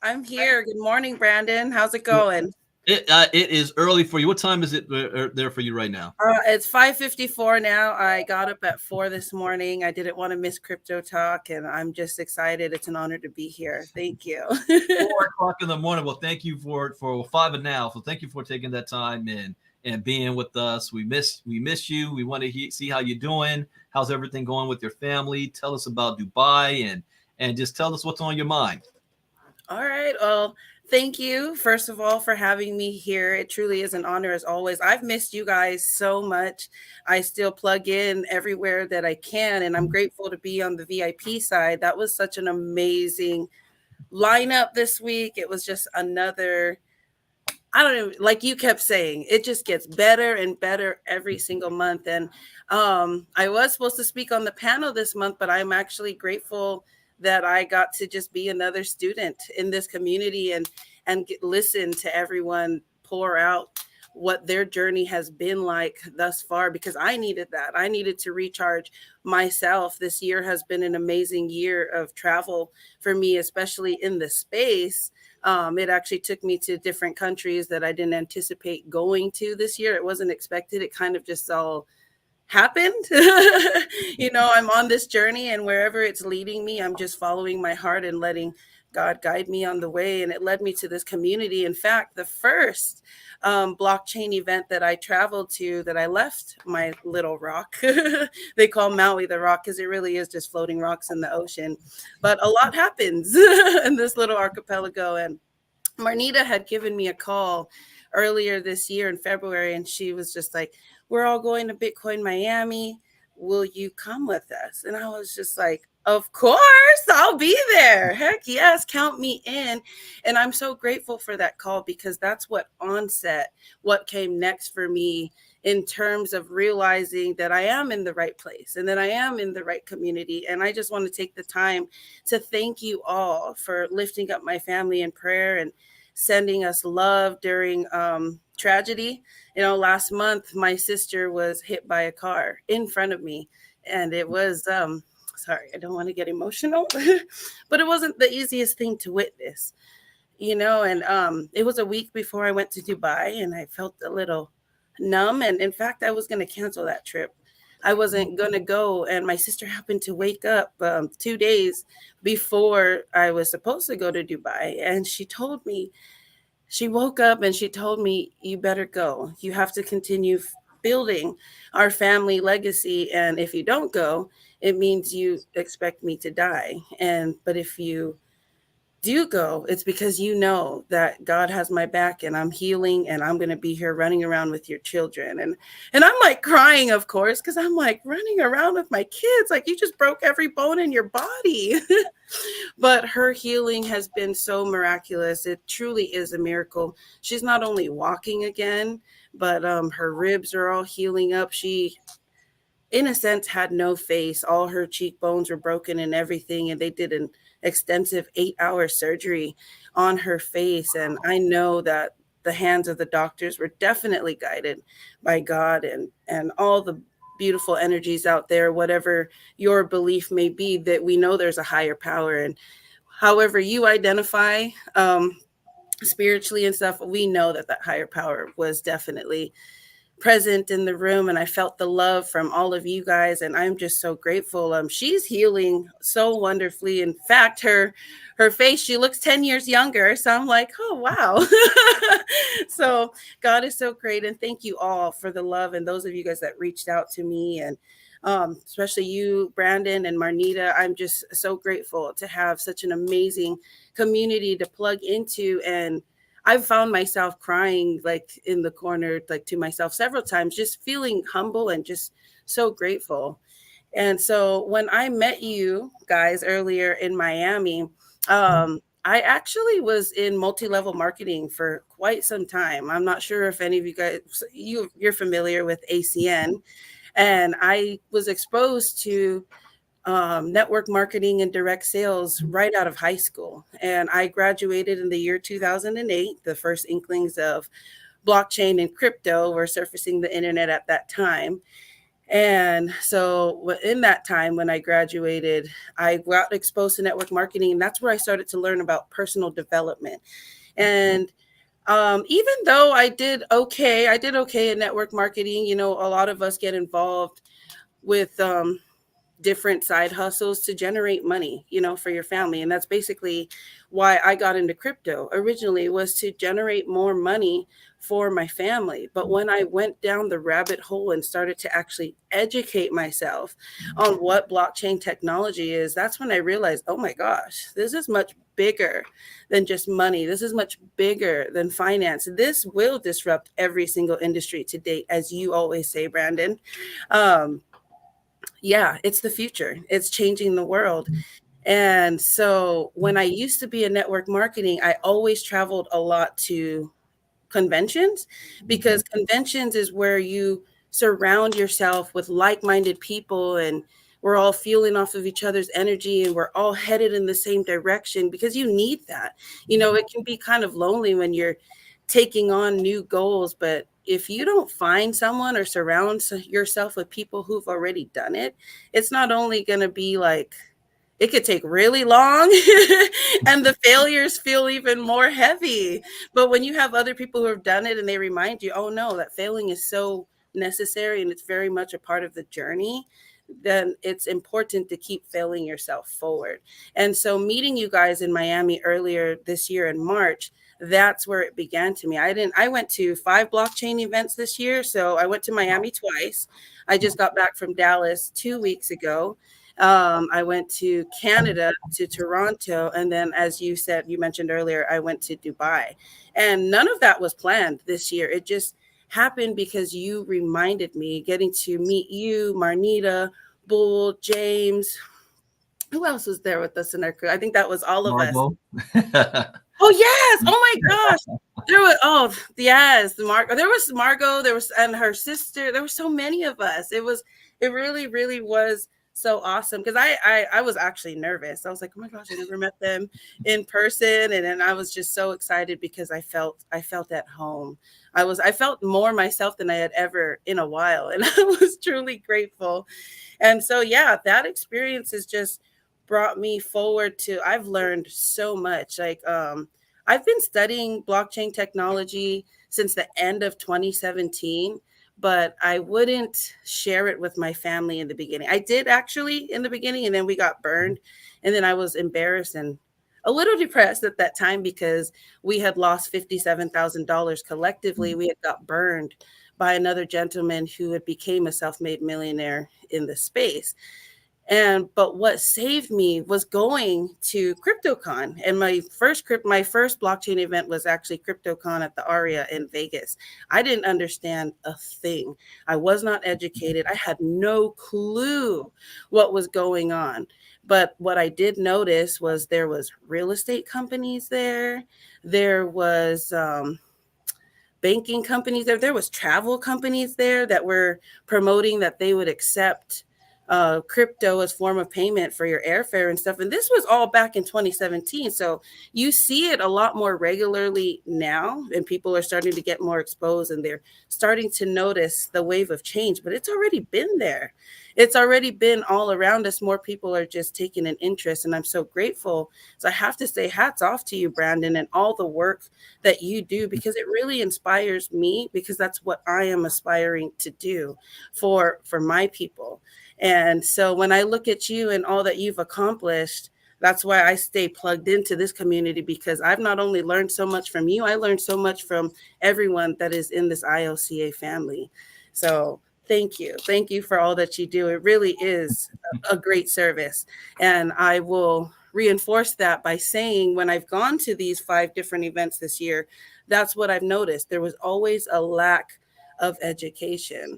I'm here. Good morning, Brandon. How's it going? It is early for you. What time is it there for you right now? It's 5:54 now. I got up at 4 this morning. I didn't want to miss Crypto Talk, and I'm just excited. It's an honor to be here. Thank you. 4 o'clock in the morning. Well, thank you for five and now. So thank you for taking that time and being with us. We miss you. We want to see how you're doing. How's everything going with your family? Tell us about Dubai and just tell us what's on your mind. All right. Well, thank you, first of all, for having me here. It truly is an honor as always. I've missed you guys so much. I still plug in everywhere that I can, and I'm grateful to be on the VIP side. That was such an amazing lineup this week. It was just another. I don't know, like you kept saying, it just gets better and better every single month. And I was supposed to speak on the panel this month, but I'm actually grateful that I got to just be another student in this community and listen to everyone pour out what their journey has been like thus far, because I needed that. I needed to recharge myself. This year has been an amazing year of travel for me, especially in the space. It actually took me to different countries that I didn't anticipate going to this year. It wasn't expected. It kind of just all happened. I'm on this journey, and wherever it's leading me, I'm just following my heart and letting God guide me on the way. And it led me to this community. In fact, the first blockchain event that I traveled to, that I left my little rock, they call Maui the rock because it really is just floating rocks in the ocean. But a lot happens in this little archipelago. And Marnita had given me a call earlier this year in February, and she was just like, "We're all going to Bitcoin Miami. Will you come with us?" And I was just like, "Of course, I'll be there. Heck yes, count me in." And I'm so grateful for that call, because that's what came next for me in terms of realizing that I am in the right place and that I am in the right community. And I just want to take the time to thank you all for lifting up my family in prayer and sending us love during tragedy. Last month, my sister was hit by a car in front of me, and it was, sorry, I don't want to get emotional, but it wasn't the easiest thing to witness, and it was a week before I went to Dubai, and I felt a little numb. And in fact, I was going to cancel that trip. I wasn't going to go. And my sister happened to wake up 2 days before I was supposed to go to Dubai. And she told me, she woke up and she told me, "You better go. You have to continue building our family legacy. And if you don't go, it means you expect me to die. But if you do go, it's because you know that God has my back and I'm healing and I'm going to be here running around with your children." And I'm like crying, of course, because I'm like running around with my kids, like you just broke every bone in your body. But her healing has been so miraculous. It truly is a miracle. She's not only walking again, but her ribs are all healing up. She, in a sense, had no face. All her cheekbones were broken and everything. And they did an extensive 8-hour surgery on her face. And I know that the hands of the doctors were definitely guided by God and all the beautiful energies out there, whatever your belief may be, that we know there's a higher power. And however you identify spiritually and stuff, we know that that higher power was definitely present in the room, and I felt the love from all of you guys, and I'm just so grateful. She's healing so wonderfully. In fact, her face, she looks 10 years younger, so I'm like, oh wow. So God is so great, and thank you all for the love, and those of you guys that reached out to me, and especially you, Brandon and Marnita. I'm just so grateful to have such an amazing community to plug into. And I've found myself crying like in the corner, like to myself several times, just feeling humble and just so grateful. And so when I met you guys earlier in Miami, I actually was in multi-level marketing for quite some time. I'm not sure if any of you guys, you're familiar with ACN, and I was exposed to network marketing and direct sales right out of high school. And I graduated in the year 2008. The first inklings of blockchain and crypto were surfacing the internet at that time. And so in that time when I graduated, I got exposed to network marketing, and that's where I started to learn about personal development. And even though I did okay in network marketing. You know, a lot of us get involved with different side hustles to generate money, you know, for your family. And that's basically why I got into crypto originally, was to generate more money for my family. But when I went down the rabbit hole and started to actually educate myself on what blockchain technology is, that's when I realized, oh my gosh, this is much bigger than just money. This is much bigger than finance. This will disrupt every single industry to date, as you always say, Brandon. Um, yeah, it's the future. It's changing the world. And so when I used to be in network marketing, I always traveled a lot to conventions, because conventions is where you surround yourself with like-minded people, and we're all feeling off of each other's energy, and we're all headed in the same direction, because you need that. You know, it can be kind of lonely when you're taking on new goals, but if you don't find someone or surround yourself with people who've already done it, it's not only going to be like, it could take really long and the failures feel even more heavy. But when you have other people who have done it and they remind you, oh no, that failing is so necessary and it's very much a part of the journey, then it's important to keep failing yourself forward. And so meeting you guys in Miami earlier this year in March, that's where it began to me. I went to 5 blockchain events this year. So I went to Miami twice. I just got back from Dallas 2 weeks ago. I went to Canada, to Toronto, and then, as you said, you mentioned earlier, I went to Dubai. And none of that was planned this year. It just happened because you reminded me, getting to meet you, Marnita, Bull, James. Who else was there with us in our crew? I think that was all of us. Margot. Oh yes! Oh my gosh! There was yes, Margot. There was Margot. There was, and her sister. There were so many of us. It really really was so awesome, because I was actually nervous. I was like, oh my gosh, I never met them in person, and then I was just so excited because I felt at home. I felt more myself than I had ever in a while, and I was truly grateful. And so yeah, that experience has just brought me forward to, I've learned so much. Like I've been studying blockchain technology since the end of 2017, but I wouldn't share it with my family in the beginning. I did actually in the beginning, and then we got burned, and then I was embarrassed, and a little depressed at that time because we had lost $57,000 collectively. We had got burned by another gentleman who had became a self-made millionaire in the space. And but what saved me was going to CryptoCon. And my first blockchain event was actually CryptoCon at the Aria in Vegas. I didn't understand a thing. I was not educated. I had no clue what was going on. But what I did notice was there was real estate companies there. There was banking companies there. There was travel companies there that were promoting that they would accept crypto as form of payment for your airfare and stuff. And this was all back in 2017. So you see it a lot more regularly now, and people are starting to get more exposed and they're starting to notice the wave of change, but it's already been there. It's already been all around us. More people are just taking an interest, and I'm so grateful. So I have to say hats off to you, Brandon, and all the work that you do, because it really inspires me, because that's what I am aspiring to do for my people. And so when I look at you and all that you've accomplished, that's why I stay plugged into this community, because I've not only learned so much from you, I learned so much from everyone that is in this IOCA family. So thank you. Thank you for all that you do. It really is a great service. And I will reinforce that by saying when I've gone to these 5 different events this year, that's what I've noticed. There was always a lack of education.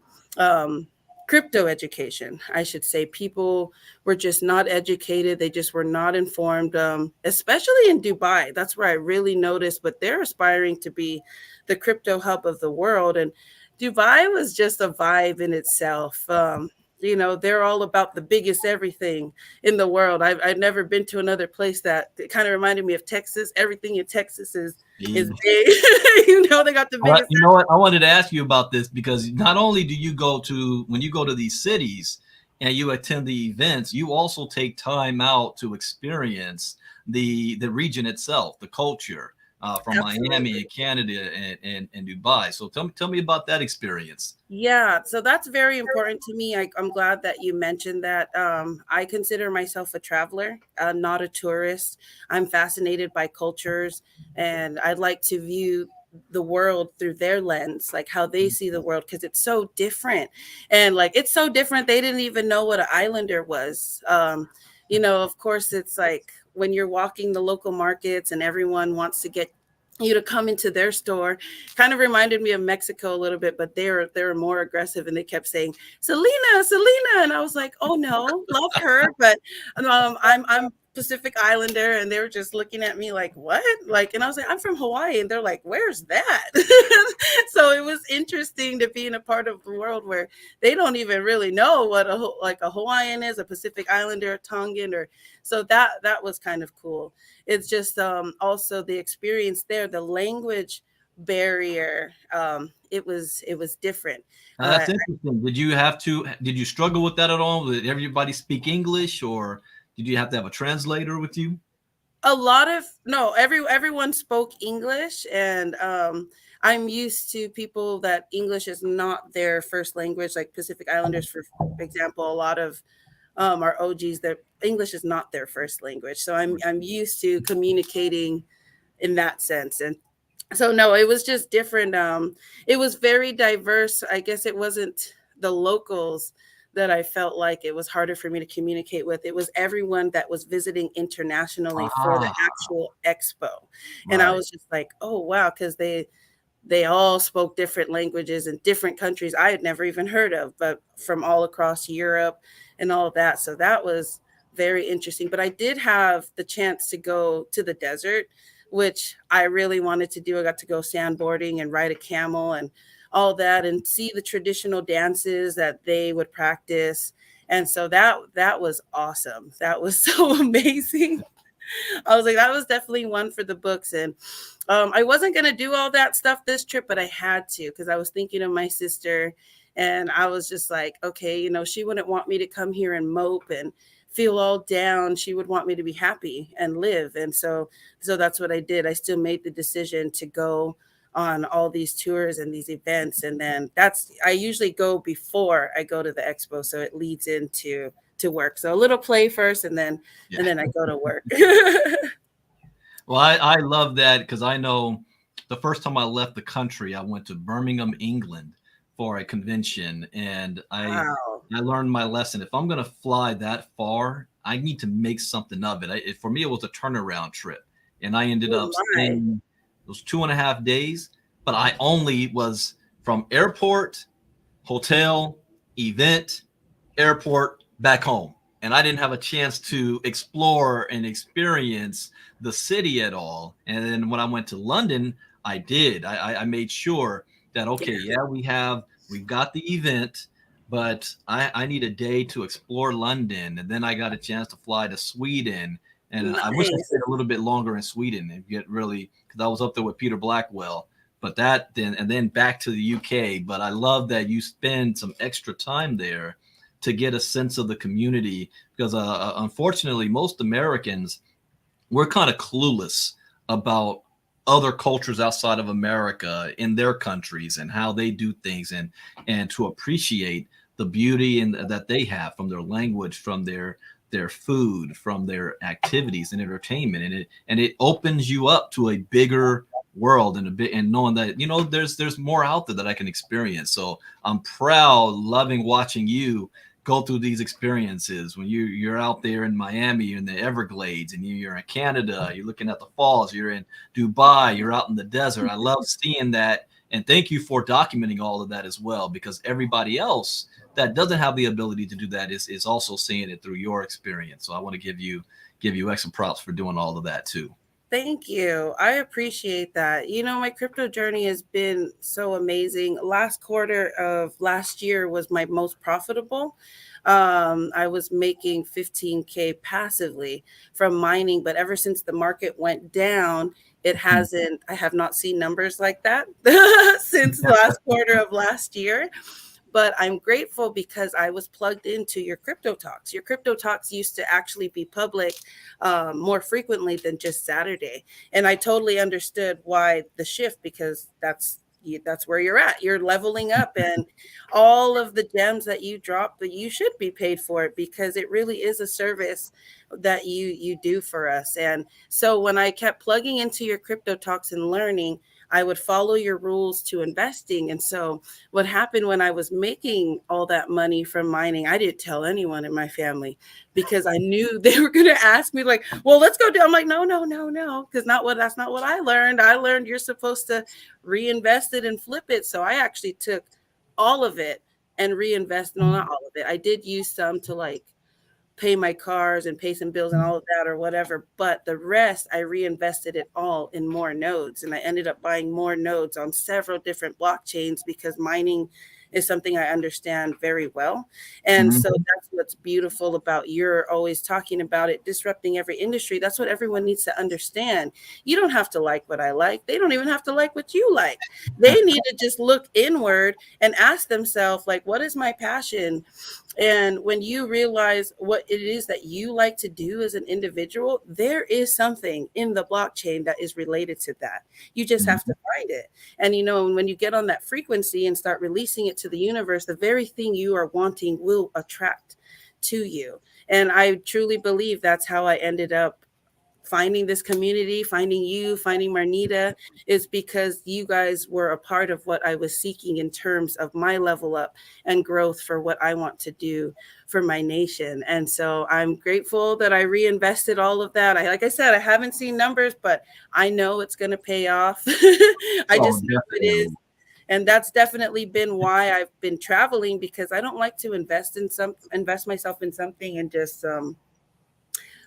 Crypto education, I should say. People were just not educated. They just were not informed, especially in Dubai. That's where I really noticed, but they're aspiring to be the crypto hub of the world. And Dubai was just a vibe in itself. They're all about the biggest everything in the world. I've never been to another place that it kind of reminded me of Texas. Everything in Texas is big. They got the biggest. You know what? I wanted to ask you about this because not only do you go to when you go to these cities and you attend the events, you also take time out to experience the region itself, the culture from Absolutely. Miami and Canada and Dubai. So tell me about that experience. Yeah, so that's very important to me. I'm glad that you mentioned that. I consider myself a traveler, not a tourist. I'm fascinated by cultures, and I'd like to view the world through their lens, like how they see the world, because it's so different. And like it's so different, they didn't even know what an islander was. Of course, it's like when you're walking the local markets and everyone wants to get you to come into their store. Kind of reminded me of Mexico a little bit, but they were more aggressive, and they kept saying Selena, and I was like, oh no, love her, but I'm Pacific Islander, and they were just looking at me like, what? Like, and I was like, I'm from Hawaii, and they're like, where's that? So it was interesting to be in a part of the world where they don't even really know what a Hawaiian is, a Pacific Islander, a Tongan, or so that was kind of cool. It's just also the experience there, the language barrier. It was different. That's interesting. Did you struggle with that at all? Did everybody speak English, or did you have to have a translator with you? A lot of no, everyone spoke English, and I'm used to people that English is not their first language, like Pacific Islanders, for example. A lot of our OGs, their English is not their first language, so I'm used to communicating in that sense. And so no, it was just different. It was very diverse. I guess it wasn't the locals that I felt like it was harder for me to communicate with. It was everyone that was visiting internationally for the actual expo. And I was just like, oh wow, because they all spoke different languages in different countries I had never even heard of, but from all across Europe and all of that. So that was very interesting. But I did have the chance to go to the desert, which I really wanted to do. I got to go sandboarding and ride a camel and all that, and see the traditional dances that they would practice. And so that was awesome. That was so amazing. I was like, that was definitely one for the books. And I wasn't going to do all that stuff this trip, but I had to, because I was thinking of my sister. And I was just like, okay, she wouldn't want me to come here and mope and feel all down. She would want me to be happy and live. And so that's what I did. I still made the decision to go on all these tours and these events. And then I usually go before I go to the expo. So it leads into work. So a little play first, and then I go to work. Well, I love that because I know the first time I left the country, I went to Birmingham, England for a convention, and Wow. I learned my lesson. If I'm going to fly that far, I need to make something of it. For me, it was a turnaround trip, and I ended Oh up my. staying those 2.5 days. But I only was from airport, hotel, event, airport, back home. And I didn't have a chance to explore and experience the city at all. And then when I went to London, I did. I made sure that, okay, Yeah. yeah, we've got the event, but I need a day to explore London. And then I got a chance to fly to Sweden. And I wish I Nice. stayed a little bit longer in Sweden and get really, because I was up there with Peter Blackwell. But that then, and then back to the UK. But I love that you spend some extra time there to get a sense of the community because unfortunately most Americans, we're kind of clueless about other cultures outside of America in their countries and how they do things, and to appreciate the beauty and that they have from their language, from their food, from their activities and entertainment, and it opens you up to a bigger world and a bit, and knowing that there's more out there that I can experience. So I'm proud, loving watching you go through these experiences when you're out there in Miami, you're in the Everglades, and you're in Canada, you're looking at the falls, you're in Dubai, you're out in the desert. I love seeing that, and thank you for documenting all of that as well, because everybody else that doesn't have the ability to do that is also seeing it through your experience. So I want to give you extra props for doing all of that too. Thank you. I appreciate that. My crypto journey has been so amazing. Last quarter of last year was my most profitable. I was making 15K passively from mining, but ever since the market went down, it hasn't, I have not seen numbers like that since last quarter of last year. But I'm grateful because I was plugged into your crypto talks. Your crypto talks used to actually be public more frequently than just Saturday, and I totally understood why the shift, because that's where you're at. You're leveling up, and all of the gems that you drop, that you should be paid for it, because it really is a service that you do for us. And so when I kept plugging into your crypto talks and learning, I would follow your rules to investing. And so what happened when I was making all that money from mining, I didn't tell anyone in my family, because I knew they were going to ask me, like, well, let's go do. I'm like, no, no, no, no, because that's not what I learned. I learned you're supposed to reinvest it and flip it. So I actually took all of it and reinvest. No, not all of it. I did use some to like pay my cars and pay some bills and all of that or whatever. But the rest, I reinvested it all in more nodes. And I ended up buying more nodes on several different blockchains, because mining is something I understand very well. And so Mhm. that's what's beautiful about, you're always talking about it disrupting every industry. That's what everyone needs to understand. You don't have to like what I like. They don't even have to like what you like. They need to just look inward and ask themselves, like, what is my passion? And when you realize what it is that you like to do as an individual, there is something in the blockchain that is related to that. You just have to find it. And when you get on that frequency and start releasing it to the universe, the very thing you are wanting will attract to you. And I truly believe that's how I ended up finding this community, finding you, finding Marnita, is because you guys were a part of what I was seeking in terms of my level up and growth for what I want to do for my nation. And so I'm grateful that I reinvested all of that. Like I said, I haven't seen numbers, but I know it's going to pay off. I Oh, just know it is. definitely. And that's definitely been why I've been traveling, because I don't like to invest myself in something and just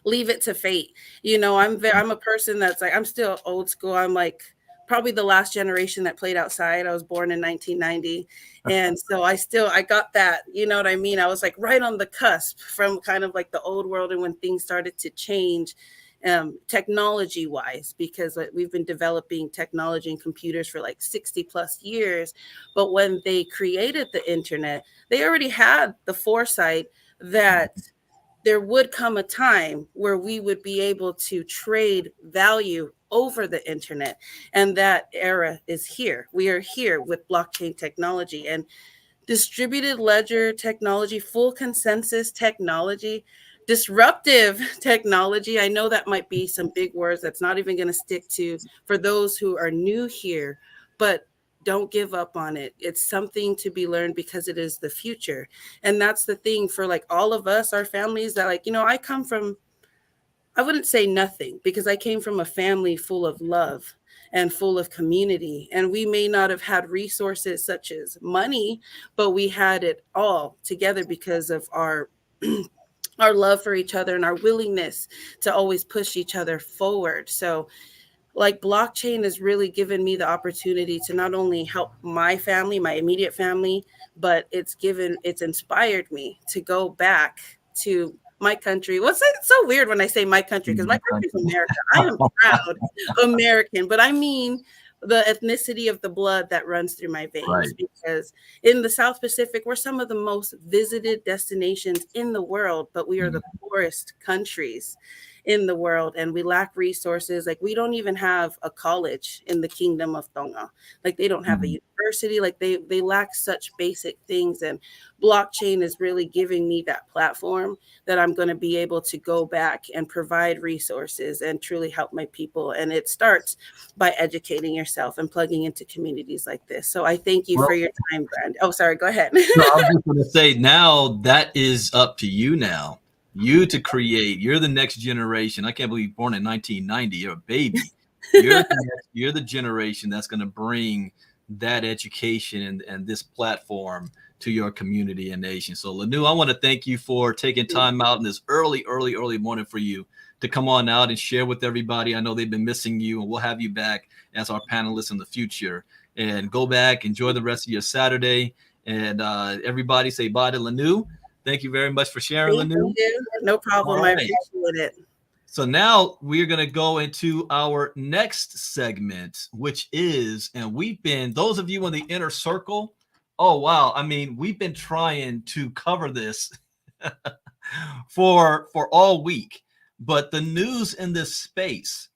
leave it to fate. I'm a person that's like, I'm still old school. I'm like probably the last generation that played outside. I was born in 1990. And so I got that, you know what I mean? I was like right on the cusp from kind of like the old world, and when things started to change technology wise, because we've been developing technology and computers for like 60 plus years. But when they created the internet, they already had the foresight that there would come a time where we would be able to trade value over the internet. And that era is here. We are here with blockchain technology and distributed ledger technology, full consensus technology. disruptive technology. I know that might be some big words that's not even going to stick to for those who are new here, but don't give up on it. It's something to be learned because it is the future. And that's the thing for like all of us, our families that like, I come from, I wouldn't say nothing because I came from a family full of love and full of community. And we may not have had resources such as money, but we had it all together because of our our love for each other and our willingness to always push each other forward. So like blockchain has really given me the opportunity to not only help my family, my immediate family, but it's inspired me to go back to my country. What's it? It's so weird when I say my country because my country is America. I am proud American, but I mean the ethnicity of the blood that runs through my Right. veins, because in the South Pacific, we're some of the most visited destinations in the world, but we are the poorest countries in the world, and we lack resources. Like we don't even have a college in the kingdom of Tonga. Like they don't have a university. Like they lack such basic things, and blockchain is really giving me that platform that I'm going to be able to go back and provide resources and truly help my people. And it starts by educating yourself and plugging into communities like this. So I thank you for Well, your time, Brand. Oh, sorry, go ahead. no, I was just going to say now that is up to you now. You to create. You're the next generation. I can't believe you're born in 1990. You're a baby. You're the generation that's going to bring that education and this platform to your community and nation. So Lanu, I want to thank you for taking time out in this early morning for you to come on out and share with everybody. I know they've been missing you, and we'll have you back as our panelists in the future. And go back, enjoy the rest of your Saturday. And everybody say bye to Lanu. Thank you very much for sharing, Thank Lanu. you. No problem. All I right. appreciate it. So now we're going to go into our next segment, which is, and we've been, those of you in the inner circle, oh, wow. I mean, we've been trying to cover this for all week, but the news in this space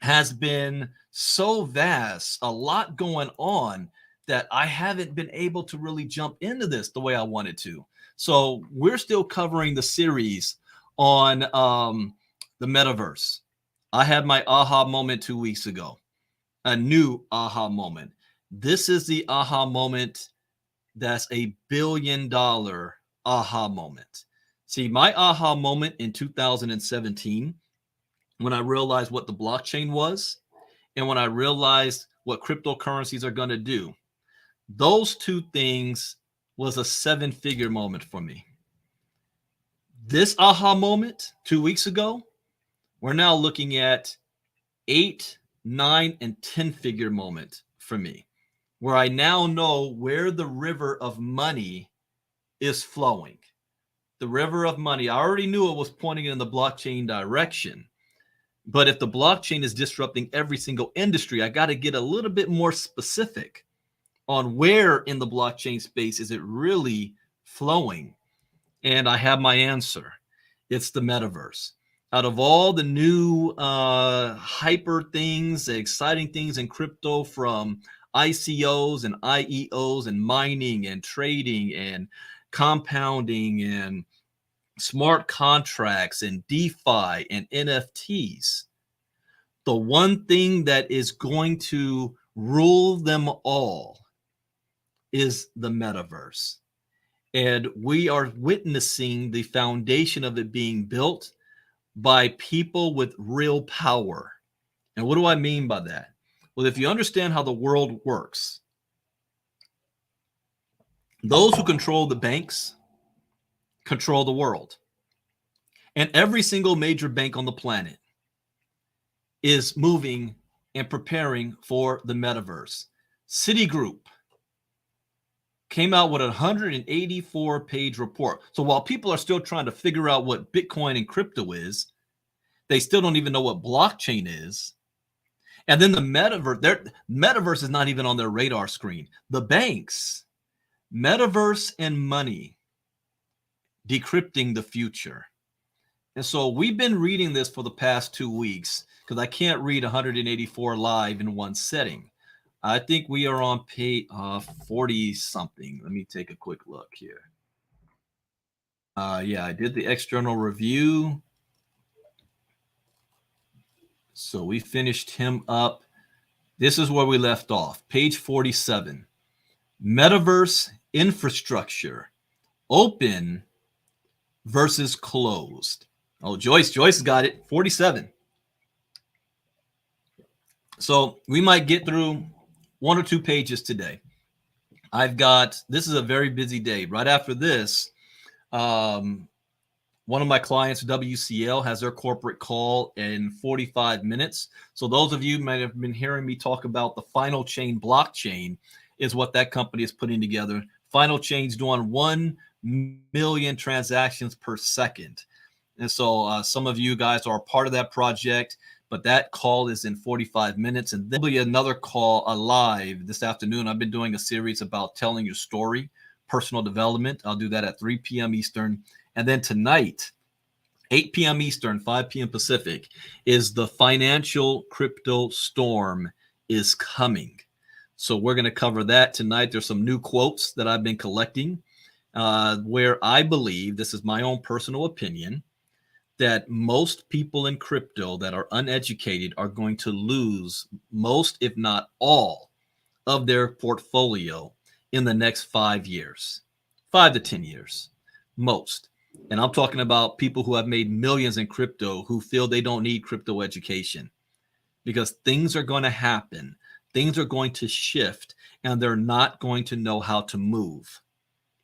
has been so vast, a lot going on, that I haven't been able to really jump into this the way I wanted to. So we're still covering the series on the metaverse. I had my aha moment 2 weeks ago, a new aha moment. This is the aha moment that's a $1 billion aha moment. See, my aha moment in 2017, when I realized what the blockchain was and when I realized what cryptocurrencies are going to do, those two things was a 7-figure moment for me. This aha moment 2 weeks ago, we're now looking at 8, 9, and 10-figure moment for me, where I now know where the river of money is flowing. The river of money, I already knew it was pointing in the blockchain direction. But if the blockchain is disrupting every single industry, I got to get a little bit more specific on where in the blockchain space is it really flowing. And I have my answer. It's the metaverse. Out of all the new hyper things, exciting things in crypto, from ICOs and IEOs and mining and trading and compounding and smart contracts and DeFi and NFTs, the one thing that is going to rule them all is the metaverse. And we are witnessing the foundation of it being built by people with real power. And what do I mean by that? Well, if you understand how the world works, those who control the banks control the world. And every single major bank on the planet is moving and preparing for the metaverse. Citigroup came out with a 184-page report. So while people are still trying to figure out what Bitcoin and crypto is, they still don't even know what blockchain is. And then the metaverse is not even on their radar screen. The banks, metaverse and money, decrypting the future. And so we've been reading this for the past 2 weeks because I can't read 184 live in one setting. I think we are on page 40 something. Let me take a quick look here. Yeah, I did the external review. So we finished him up. This is where we left off. Page 47. Metaverse infrastructure. Open versus closed. Oh, Joyce got it. 47. So we might get through 1 or 2 pages today. This is a very busy day. Right after this, one of my clients, WCL, has their corporate call in 45 minutes. So those of you might have been hearing me talk about the Final Chain blockchain is what that company is putting together. Final Chain's doing 1 million transactions per second. And so some of you guys are a part of that project, but that call is in 45 minutes. And there'll be another call live this afternoon. I've been doing a series about telling your story, personal development. I'll do that at 3 p.m. Eastern. And then tonight, 8 p.m. Eastern, 5 p.m. Pacific, is the financial crypto storm is coming. So we're going to cover that tonight. There's some new quotes that I've been collecting where I believe, this is my own personal opinion, that most people in crypto that are uneducated are going to lose most, if not all, of their portfolio in the next 5 years, 5 to 10 years, most. And I'm talking about people who have made millions in crypto who feel they don't need crypto education because things are going to happen. Things are going to shift and they're not going to know how to move.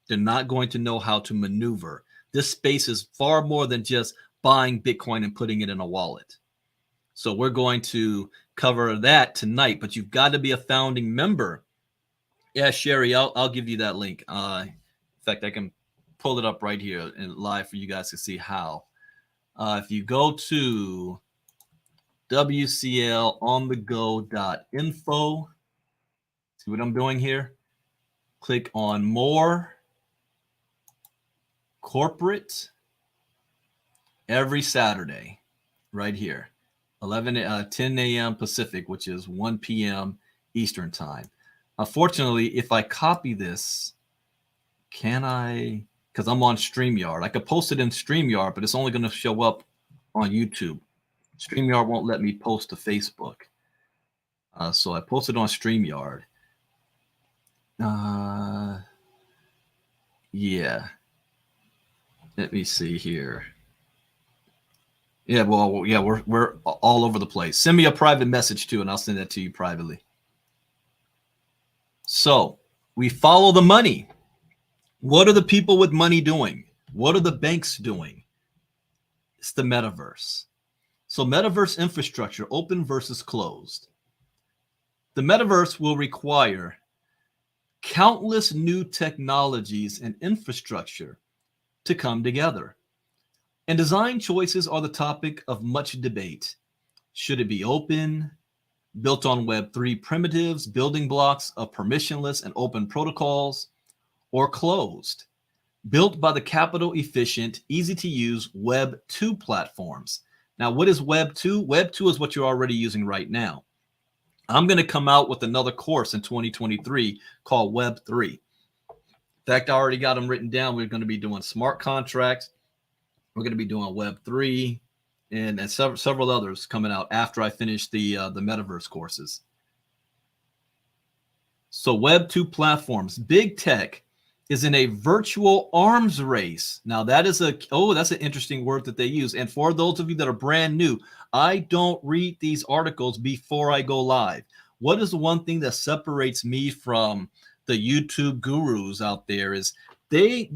They're not going to know how to maneuver. This space is far more than just buying Bitcoin and putting it in a wallet. So we're going to cover that tonight, but you've got to be a founding member. Yeah, Sherry, I'll give you that link. In fact, I can pull it up right here and live for you guys to see how. If you go to wclonthego.info, see what I'm doing here? Click on more corporate every Saturday right here, 10 a.m. Pacific, which is 1 p.m. Eastern time. Unfortunately, if I copy this, can I? Because I'm on StreamYard. I could post it in StreamYard, but it's only going to show up on YouTube. StreamYard won't let me post to Facebook. So I posted on StreamYard. Yeah. Let me see here. Yeah, well, yeah, we're all over the place. Send me a private message too, and I'll send that to you privately. So we follow the money. What are the people with money doing? What are the banks doing? It's the metaverse. So metaverse infrastructure, open versus closed. The metaverse will require countless new technologies and infrastructure to come together. And design choices are the topic of much debate. Should it be open, built on Web3 primitives, building blocks of permissionless and open protocols, or closed, built by the capital efficient, easy to use Web2 platforms? Now, what is Web2? Web2 is what you're already using right now. I'm going to come out with another course in 2023 called Web3. In fact, I already got them written down. We're going to be doing smart contracts. We're going to be doing Web3 and several others coming out after I finish the metaverse courses. So Web2 platforms, big tech is in a virtual arms race. Now that's an interesting word that they use. And for those of you that are brand new, I don't read these articles before I go live. What is the one thing that separates me from the YouTube gurus out there is they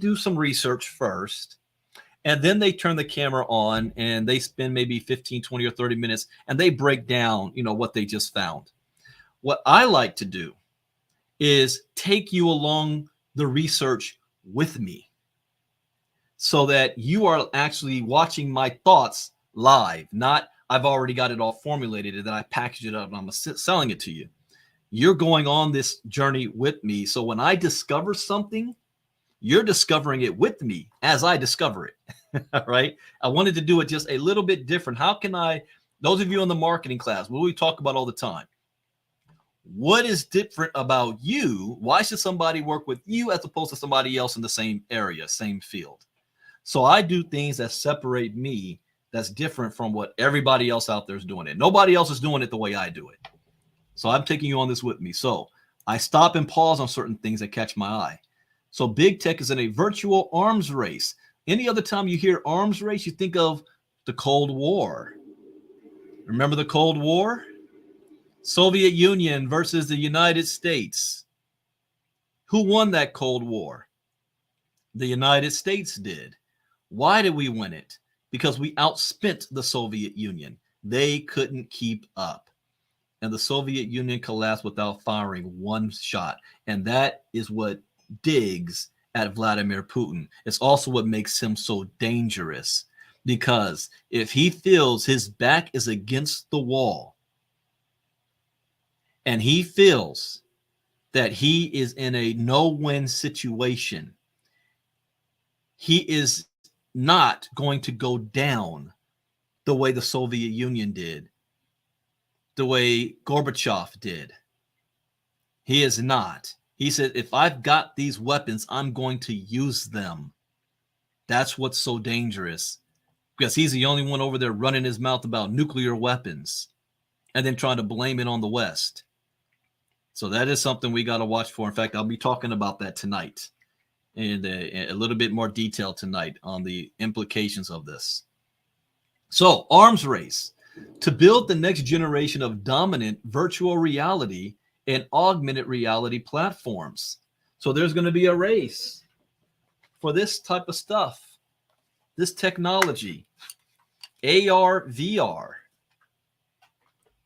do some research first, and then they turn the camera on and they spend maybe 15, 20 or 30 minutes and they break down, what they just found. What I like to do is take you along the research with me so that you are actually watching my thoughts live, not I've already got it all formulated and then I package it up and I'm selling it to you. You're going on this journey with me. So when I discover something, you're discovering it with me as I discover it. All right. I wanted to do it just a little bit different. How can those of you in the marketing class, what we talk about all the time, What is different about you? Why should somebody work with you as opposed to somebody else in the same area, same field? So I do things that separate me, that's different from what everybody else out there is doing it. Nobody else is doing it the way I do it. So I'm taking you on this with me. So I stop and pause on certain things that catch my eye. So big tech is in a virtual arms race. Any other time you hear arms race, you think of the Cold War. Remember the Cold War? Soviet Union versus the United States. Who won that Cold War? The United States did. Why did we win it? Because we outspent the Soviet Union. They couldn't keep up. And the Soviet Union collapsed without firing one shot. And that is what digs at Vladimir Putin. It's also what makes him so dangerous. Because if he feels his back is against the wall, and he feels that he is in a no-win situation, he is not going to go down the way the Soviet Union did, the way Gorbachev did. He is not. He said, if I've got these weapons, I'm going to use them. That's what's so dangerous, because he's the only one over there running his mouth about nuclear weapons and then trying to blame it on the West. So that is something we got to watch for. In fact, I'll be talking about that tonight in a little bit more detail tonight on the implications of this. So, arms race to build the next generation of dominant virtual reality and augmented reality platforms. So there's going to be a race for this type of stuff, this technology, AR, VR.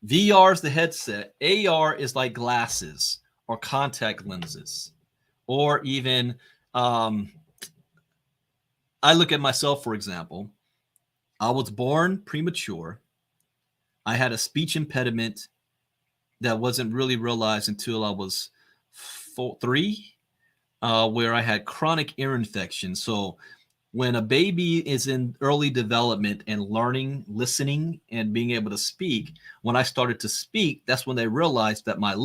VR is the headset. AR is like glasses or contact lenses, or even I look at myself, for example. I was born premature. I had a speech impediment that wasn't really realized until I was 3, where I had chronic ear infection. So when a baby is in early development and learning, listening, and being able to speak, when I started to speak, that's when they realized that my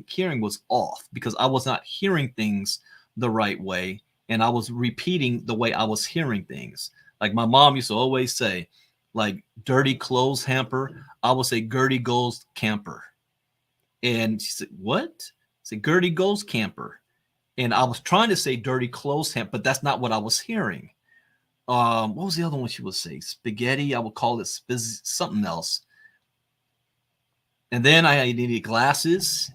hearing was off, because I was not hearing things the right way, and I was repeating the way I was hearing things. Like my mom used to always say, like, dirty clothes hamper, I would say Gertie goes camper. And she said, what? I said, Gertie goes camper. And I was trying to say dirty clothes hamper, but that's not what I was hearing. What was the other one she would say? Spaghetti. I would call it something else. And then I needed glasses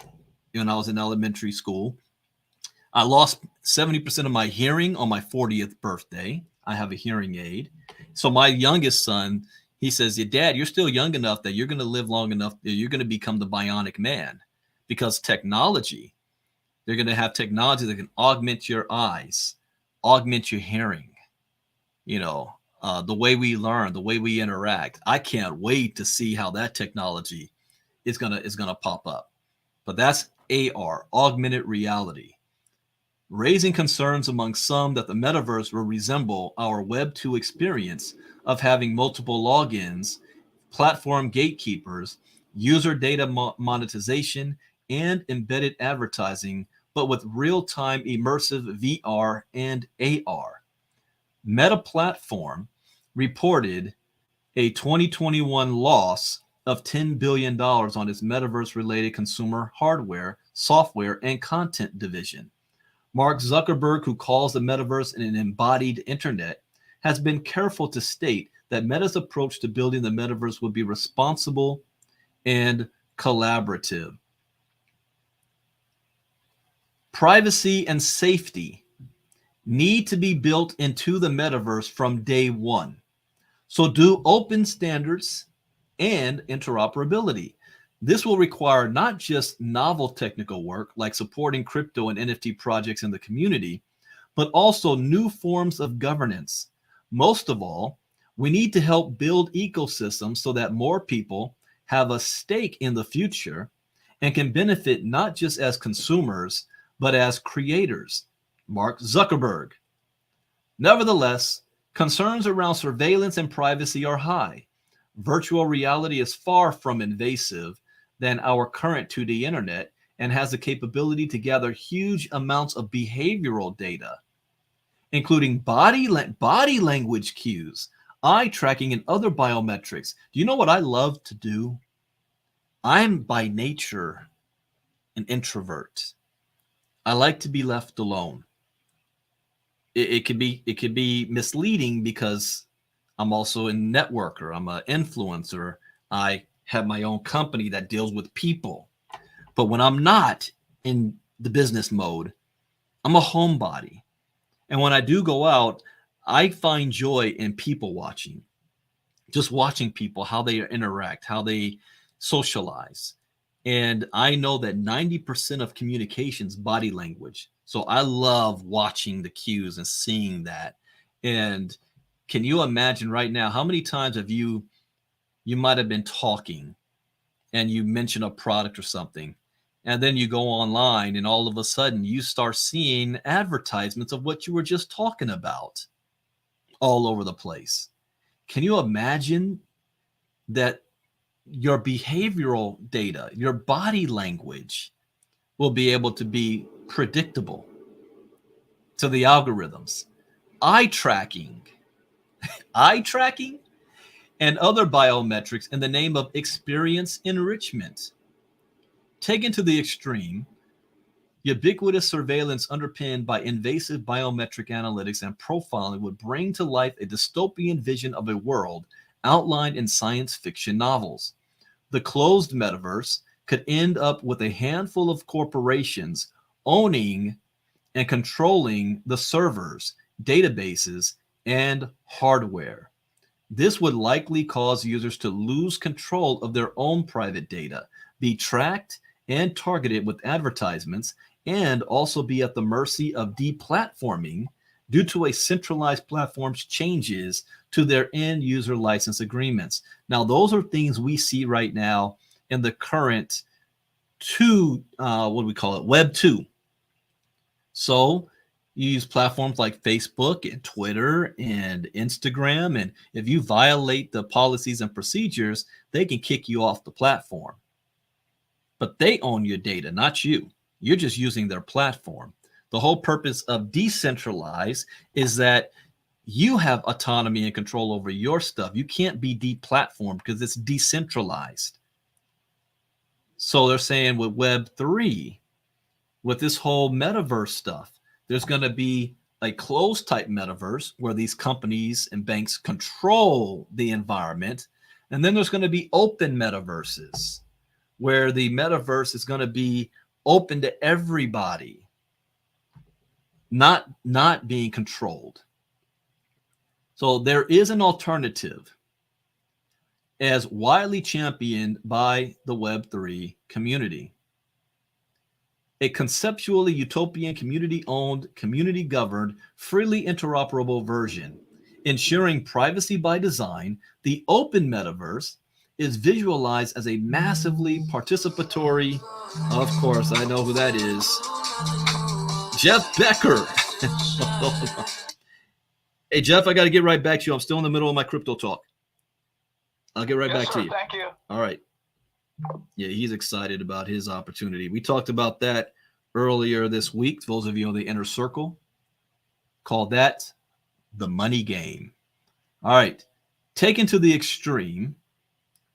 when I was in elementary school. I lost 70% of my hearing on my 40th birthday. I have a hearing aid. So my youngest son, he says, yeah, Dad, you're still young enough that you're going to live long enough that you're going to become the bionic man, because technology, they're going to have technology that can augment your eyes, augment your hearing. You know, the way we learn, the way we interact. I can't wait to see how that technology is gonna pop up. But that's AR, augmented reality, raising concerns among some that the metaverse will resemble our Web 2 experience of having multiple logins, platform gatekeepers, user data monetization, and embedded advertising, but with real-time immersive VR and AR. Meta Platform reported a 2021 loss of $10 billion on its metaverse-related consumer hardware, software, and content division. Mark Zuckerberg, who calls the metaverse an embodied internet, has been careful to state that Meta's approach to building the metaverse would be responsible and collaborative. Privacy and safety need to be built into the metaverse from day one. So do open standards and interoperability. This will require not just novel technical work like supporting crypto and NFT projects in the community, but also new forms of governance. Most of all, we need to help build ecosystems so that more people have a stake in the future and can benefit not just as consumers, but as creators. Mark Zuckerberg. Nevertheless, concerns around surveillance and privacy are high. Virtual reality is far from invasive than our current 2D internet, and has the capability to gather huge amounts of behavioral data, including body language cues, eye tracking, and other biometrics. Do you know what I love to do? I'm by nature an introvert. I like to be left alone. It could be misleading because I'm also a networker. I'm an influencer. I have my own company that deals with people. But when I'm not in the business mode, I'm a homebody. And when I do go out, I find joy in people watching, just watching people, how they interact, how they socialize. And I know that 90% of communications body language. So I love watching the cues and seeing that. And can you imagine right now how many times have you might have been talking and you mention a product or something, and then you go online and all of a sudden you start seeing advertisements of what you were just talking about all over the place? Can you imagine that your behavioral data, your body language will be able to be predictable to the algorithms? Eye tracking, eye tracking, and other biometrics in the name of experience enrichment. Taken to the extreme, ubiquitous surveillance underpinned by invasive biometric analytics and profiling would bring to life a dystopian vision of a world outlined in science fiction novels. The closed metaverse could end up with a handful of corporations owning and controlling the servers, databases, and hardware. This would likely cause users to lose control of their own private data, be tracked and targeted with advertisements, and also be at the mercy of deplatforming due to a centralized platform's changes to their end user license agreements. Now, those are things we see right now in the current what do we call it? Web 2. So you use platforms like Facebook and Twitter and Instagram. And if you violate the policies and procedures, they can kick you off the platform. But they own your data, not you. You're just using their platform. The whole purpose of decentralized is that you have autonomy and control over your stuff. You can't be deplatformed because it's decentralized. So they're saying with Web3, with this whole metaverse stuff, there's going to be a closed type metaverse where these companies and banks control the environment. And then there's going to be open metaverses where the metaverse is going to be open to everybody, not being controlled. So there is an alternative as widely championed by the Web3 community. A conceptually utopian, community-owned, community-governed, freely interoperable version. Ensuring privacy by design, the open metaverse is visualized as a massively participatory, of course, I know who that is, Jeff Becker. Hey, Jeff, I got to get right back to you. I'm still in the middle of my crypto talk. I'll get right back to you. Thank you. All right. Yeah, he's excited about his opportunity. We talked about that earlier this week. Those of you in the inner circle, call that the money game. All right. Taken to the extreme,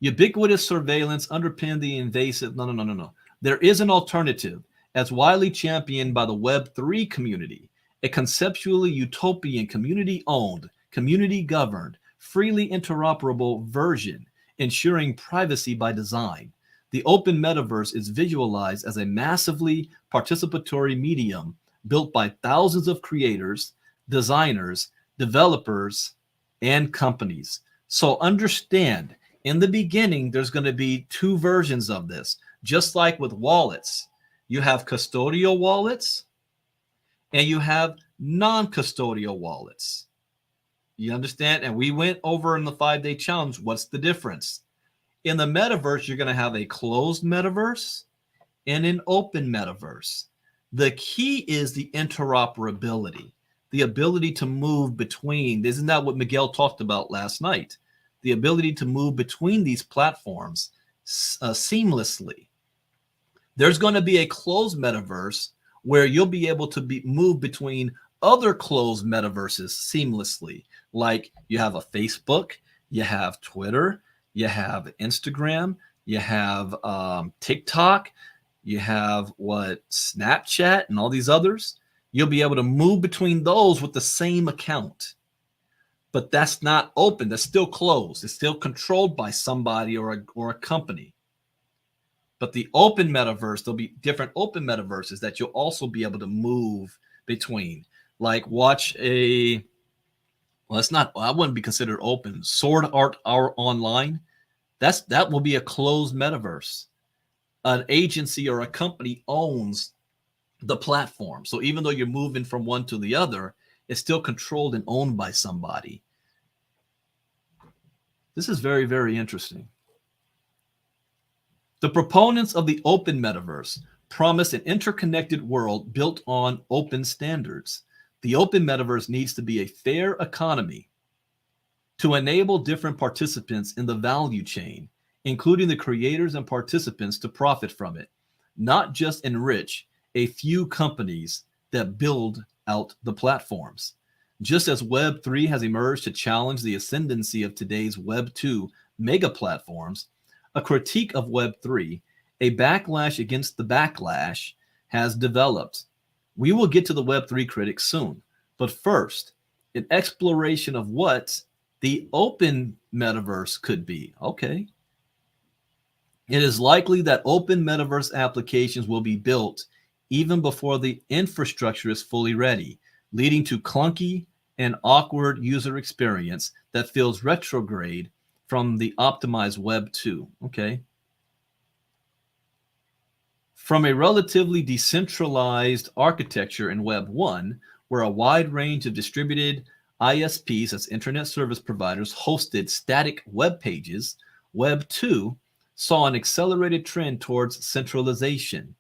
ubiquitous surveillance underpinned the invasive. No. There is an alternative, as widely championed by the Web3 community, a conceptually utopian, community-owned, community-governed, freely interoperable version, ensuring privacy by design. The open metaverse is visualized as a massively participatory medium built by thousands of creators, designers, developers, and companies. So understand, in the beginning, there's going to be two versions of this. Just like with wallets, you have custodial wallets and you have non-custodial wallets. You understand? And we went over in the 5-day challenge, what's the difference? In the metaverse, you're going to have a closed metaverse and an open metaverse. The key is the interoperability, the ability to move between. Isn't that what Miguel talked about last night? The ability to move between these platforms seamlessly. There's going to be a closed metaverse where you'll be able to move between other closed metaverses seamlessly. Like you have a Facebook, you have Twitter, you have Instagram, you have TikTok, you have Snapchat and all these others. You'll be able to move between those with the same account. But that's not open. That's still closed. It's still controlled by somebody or a company. But the open metaverse, there'll be different open metaverses that you'll also be able to move between. Like watch it's not, I wouldn't be considered open. Sword Art Online, that will be a closed metaverse. An agency or a company owns the platform. So even though you're moving from one to the other, it's still controlled and owned by somebody. This is very, very interesting. The proponents of the open metaverse promise an interconnected world built on open standards. The open metaverse needs to be a fair economy to enable different participants in the value chain, including the creators and participants, to profit from it, not just enrich a few companies that build out the platforms. Just as Web3 has emerged to challenge the ascendancy of today's Web2 mega platforms, a critique of Web3, a backlash against the backlash, has developed. We will get to the Web3 critics soon, but first, an exploration of what the open metaverse could be. Okay. It is likely that open metaverse applications will be built even before the infrastructure is fully ready, leading to clunky and awkward user experience that feels retrograde from the optimized Web 2. Okay. From a relatively decentralized architecture in Web 1, where a wide range of distributed ISPs, as internet service providers, hosted static web pages, Web 2 saw an accelerated trend towards centralization.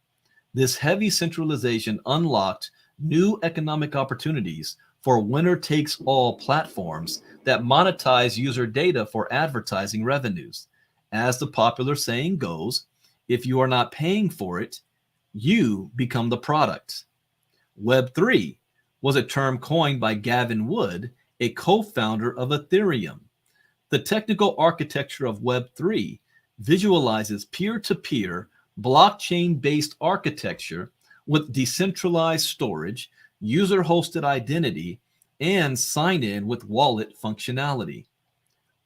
This heavy centralization unlocked new economic opportunities for winner-takes-all platforms that monetize user data for advertising revenues. As the popular saying goes, if you are not paying for it, you become the product. Web3 was a term coined by Gavin Wood, a co-founder of Ethereum. The technical architecture of Web3 visualizes peer-to-peer, blockchain-based architecture with decentralized storage, user-hosted identity, and sign-in with wallet functionality.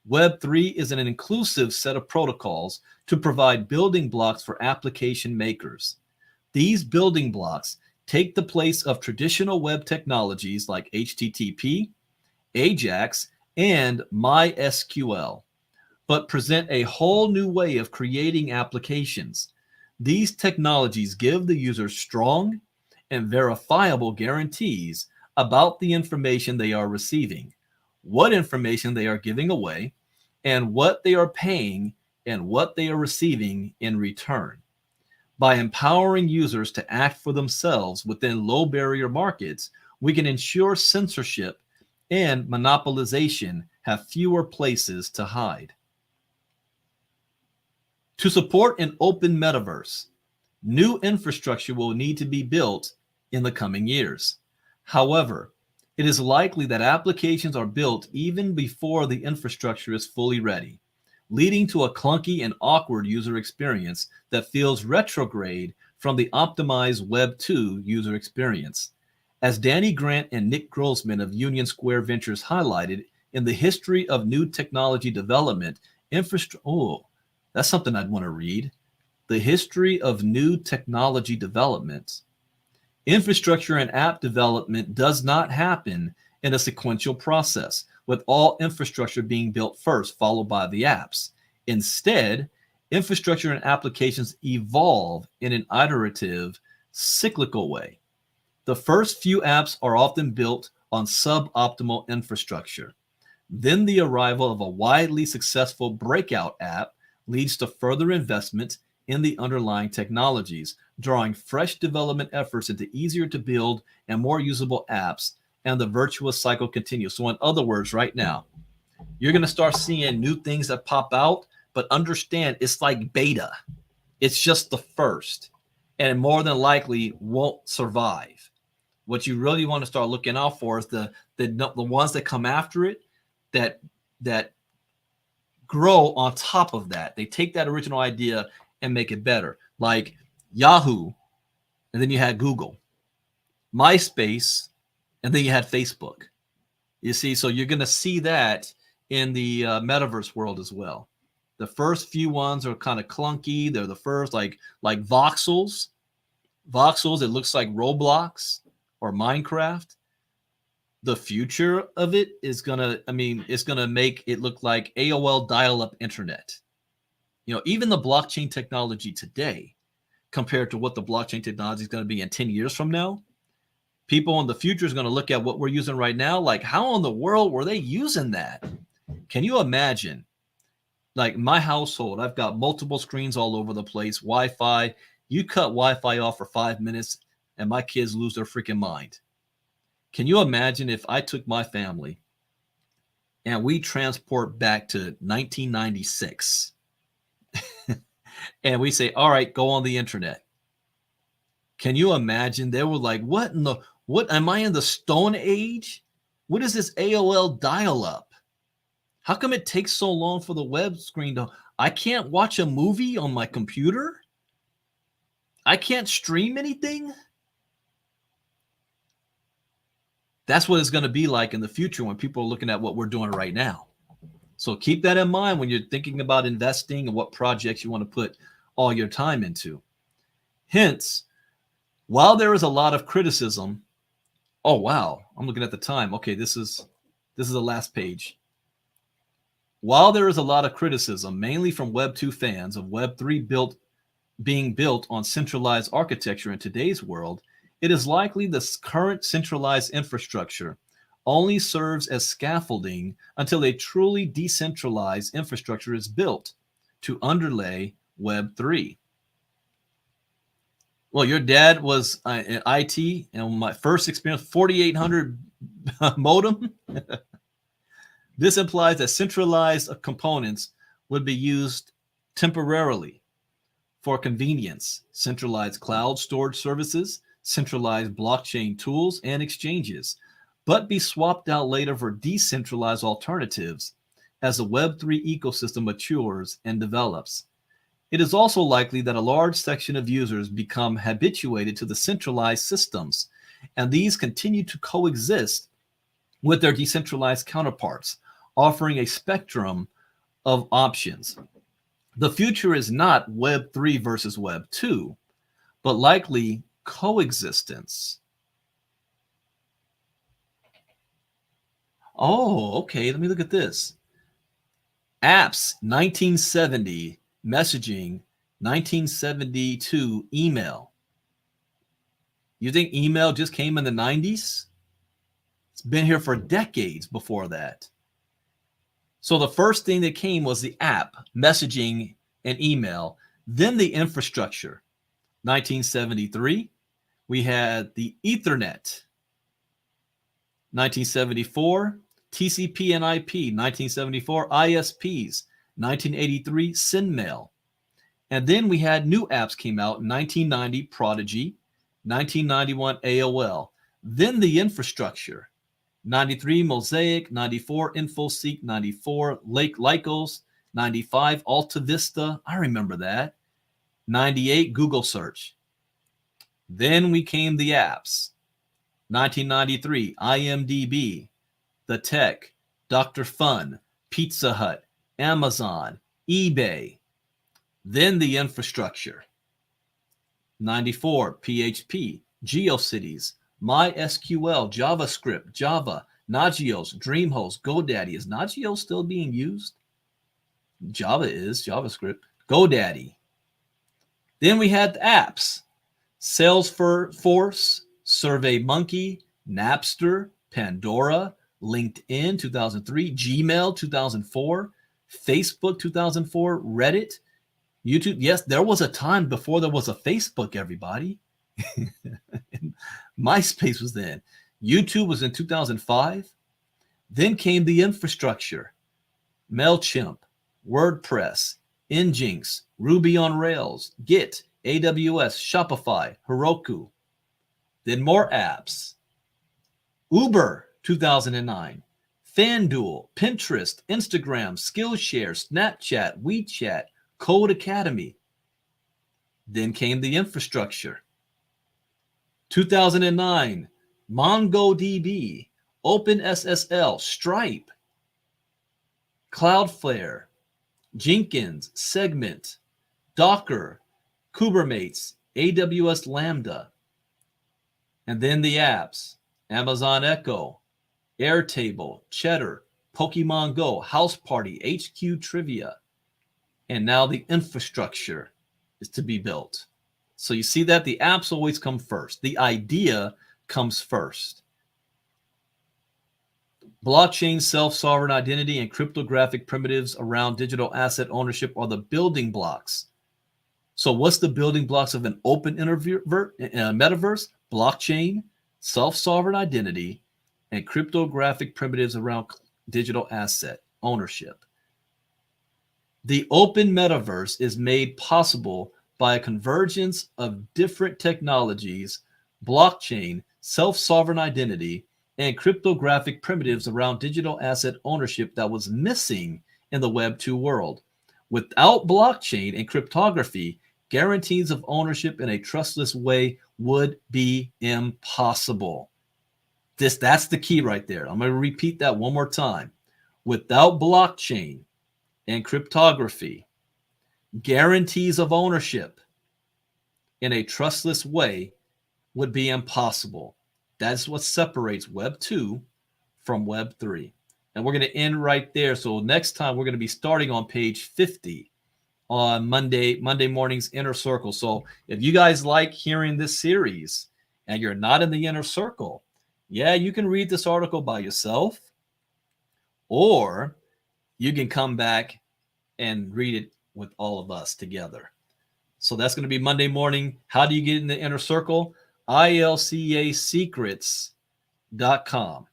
Web3 is an inclusive set of protocols to provide building blocks for application makers. These building blocks take the place of traditional web technologies like HTTP, AJAX, and MySQL, but present a whole new way of creating applications. These technologies give the user strong and verifiable guarantees about the information they are receiving, what information they are giving away, and what they are paying and what they are receiving in return. By empowering users to act for themselves within low barrier markets, we can ensure censorship and monopolization have fewer places to hide. To support an open metaverse, new infrastructure will need to be built in the coming years. However, it is likely that applications are built even before the infrastructure is fully ready, leading to a clunky and awkward user experience that feels retrograde from the optimized Web 2 user experience. As Danny Grant and Nick Grossman of Union Square Ventures highlighted, in the history of new technology development, that's something I'd want to read. The history of new technology development. Infrastructure and app development does not happen in a sequential process, with all infrastructure being built first, followed by the apps. Instead, infrastructure and applications evolve in an iterative, cyclical way. The first few apps are often built on suboptimal infrastructure. Then the arrival of a widely successful breakout app leads to further investment in the underlying technologies, drawing fresh development efforts into easier to build and more usable apps, and the virtuous cycle continues. So in other words, right now, you're going to start seeing new things that pop out, but understand it's like beta. It's just the first. and more than likely won't survive. What you really want to start looking out for is the ones that come after it, that that grow on top of that. They take that original idea and make it better. Like Yahoo, and then you had Google, MySpace, and then you had Facebook. You see, so you're going to see that in the metaverse world as well. The first few ones are kind of clunky. They're the first, like voxels. Voxels, it looks like Roblox or Minecraft. The future of it is gonna, I mean, it's gonna make it look like AOL dial-up internet. Even the blockchain technology today, compared to what the blockchain technology is going to be in 10 years from now, people in the future is going to look at what we're using right now. Like, how in the world were they using that? Can you imagine? Like my household, I've got multiple screens all over the place, Wi-Fi. You cut Wi-Fi off for 5 minutes and my kids lose their freaking mind. Can you imagine if I took my family and we transport back to 1996 and we say, all right, go on the internet? Can you imagine? They were like, what am I in the Stone Age? What is this AOL dial-up? How come it takes so long for the web screen I can't watch a movie on my computer? I can't stream anything? That's what it's going to be like in the future when people are looking at what we're doing right now. So keep that in mind when you're thinking about investing and what projects you want to put all your time into. Hence, while there is a lot of criticism, oh wow, I'm looking at the time. Okay, this is the last page. While there is a lot of criticism, mainly from Web 2 fans, of Web 3 being built on centralized architecture in today's world, it is likely the current centralized infrastructure only serves as scaffolding until a truly decentralized infrastructure is built to underlay Web 3. Well, your dad was in IT, and my first experience, 4800 modem. This implies that centralized components would be used temporarily for convenience, centralized cloud storage services, centralized blockchain tools and exchanges, but be swapped out later for decentralized alternatives as the Web3 ecosystem matures and develops. It is also likely that a large section of users become habituated to the centralized systems, and these continue to coexist with their decentralized counterparts, offering a spectrum of options. The future is not Web 3 versus Web 2, but likely coexistence. Oh, okay. Let me look at this. Apps, 1970. Messaging, 1972. Email. You think email just came in the 90s? It's been here for decades before that. So the first thing that came was the app, messaging, and email. Then the infrastructure. 1973, we had the Ethernet. 1974, TCP and IP. 1974, ISPs. 1983, SendMail. And then we had new apps came out in 1990, Prodigy. 1991, AOL. Then the infrastructure. 93, Mosaic. 94, InfoSeek. 94, Lycos. 95, AltaVista. I remember that. 98, Google Search. Then we came the apps. 1993, IMDb, The Tech, Dr. Fun, Pizza Hut, Amazon, eBay. Then the infrastructure. 94, PHP, GeoCities, MySQL, JavaScript, Java, Nagios, DreamHost, GoDaddy. Is Nagios still being used? Java is, JavaScript. GoDaddy. Then we had the apps. Salesforce, SurveyMonkey, Napster, Pandora, LinkedIn 2003, Gmail 2004, Facebook 2004, Reddit, YouTube. Yes, there was a time before there was a Facebook, everybody. MySpace was then. YouTube was in 2005. Then came the infrastructure. MailChimp, WordPress, Nginx, Ruby on Rails, Git, AWS, Shopify, Heroku. Then more apps. Uber, 2009. FanDuel, Pinterest, Instagram, Skillshare, Snapchat, WeChat, Code Academy. Then came the infrastructure. 2009, MongoDB, OpenSSL, Stripe, Cloudflare, Jenkins, Segment, Docker, Kubernetes, AWS Lambda. And then the apps, Amazon Echo, Airtable, Cheddar, Pokemon Go, House Party, HQ Trivia. And now the infrastructure is to be built. So you see that the apps always come first. The idea comes first. Blockchain, self-sovereign identity, and cryptographic primitives around digital asset ownership are the building blocks. So what's the building blocks of an open metaverse? Blockchain, self-sovereign identity, and cryptographic primitives around digital asset ownership. The open metaverse is made possible by a convergence of different technologies, blockchain, self-sovereign identity, and cryptographic primitives around digital asset ownership that was missing in the Web 2 world. Without blockchain and cryptography, guarantees of ownership in a trustless way would be impossible. That's the key right there. I'm going to repeat that one more time. Without blockchain and cryptography, guarantees of ownership in a trustless way would be impossible. That's what separates Web 2 from Web 3. And we're going to end right there. So next time we're going to be starting on page 50 on Monday morning's Inner Circle. So if you guys like hearing this series and you're not in the Inner Circle, yeah, you can read this article by yourself, or you can come back and read it with all of us together. So that's going to be Monday morning. How do you get in the Inner Circle? ilcasecrets.com.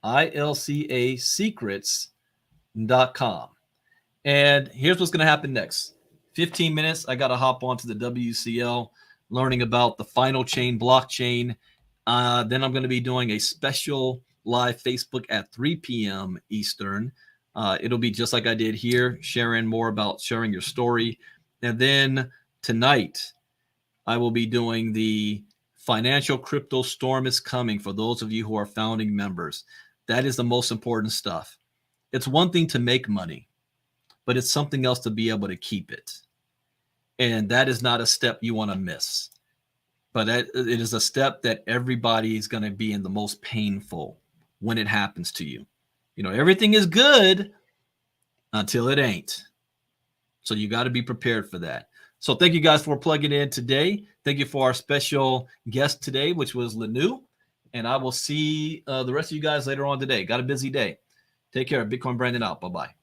ilcasecrets.com. And here's what's going to happen next. 15 minutes, I got to hop onto the WCL, learning about the final chain blockchain. Then I'm going to be doing a special live Facebook at 3 p.m. Eastern. It'll be just like I did here, sharing more about sharing your story. And then tonight, I will be doing the Financial Crypto Storm is Coming for those of you who are founding members. That is the most important stuff. It's one thing to make money, but it's something else to be able to keep it. And that is not a step you want to miss. But it is a step that everybody is going to be in the most painful when it happens to you. You know, everything is good until it ain't. So you got to be prepared for that. So thank you guys for plugging in today. Thank you for our special guest today, which was Lanu. And I will see the rest of you guys later on today. Got a busy day. Take care. Bitcoin Brandon out. Bye-bye.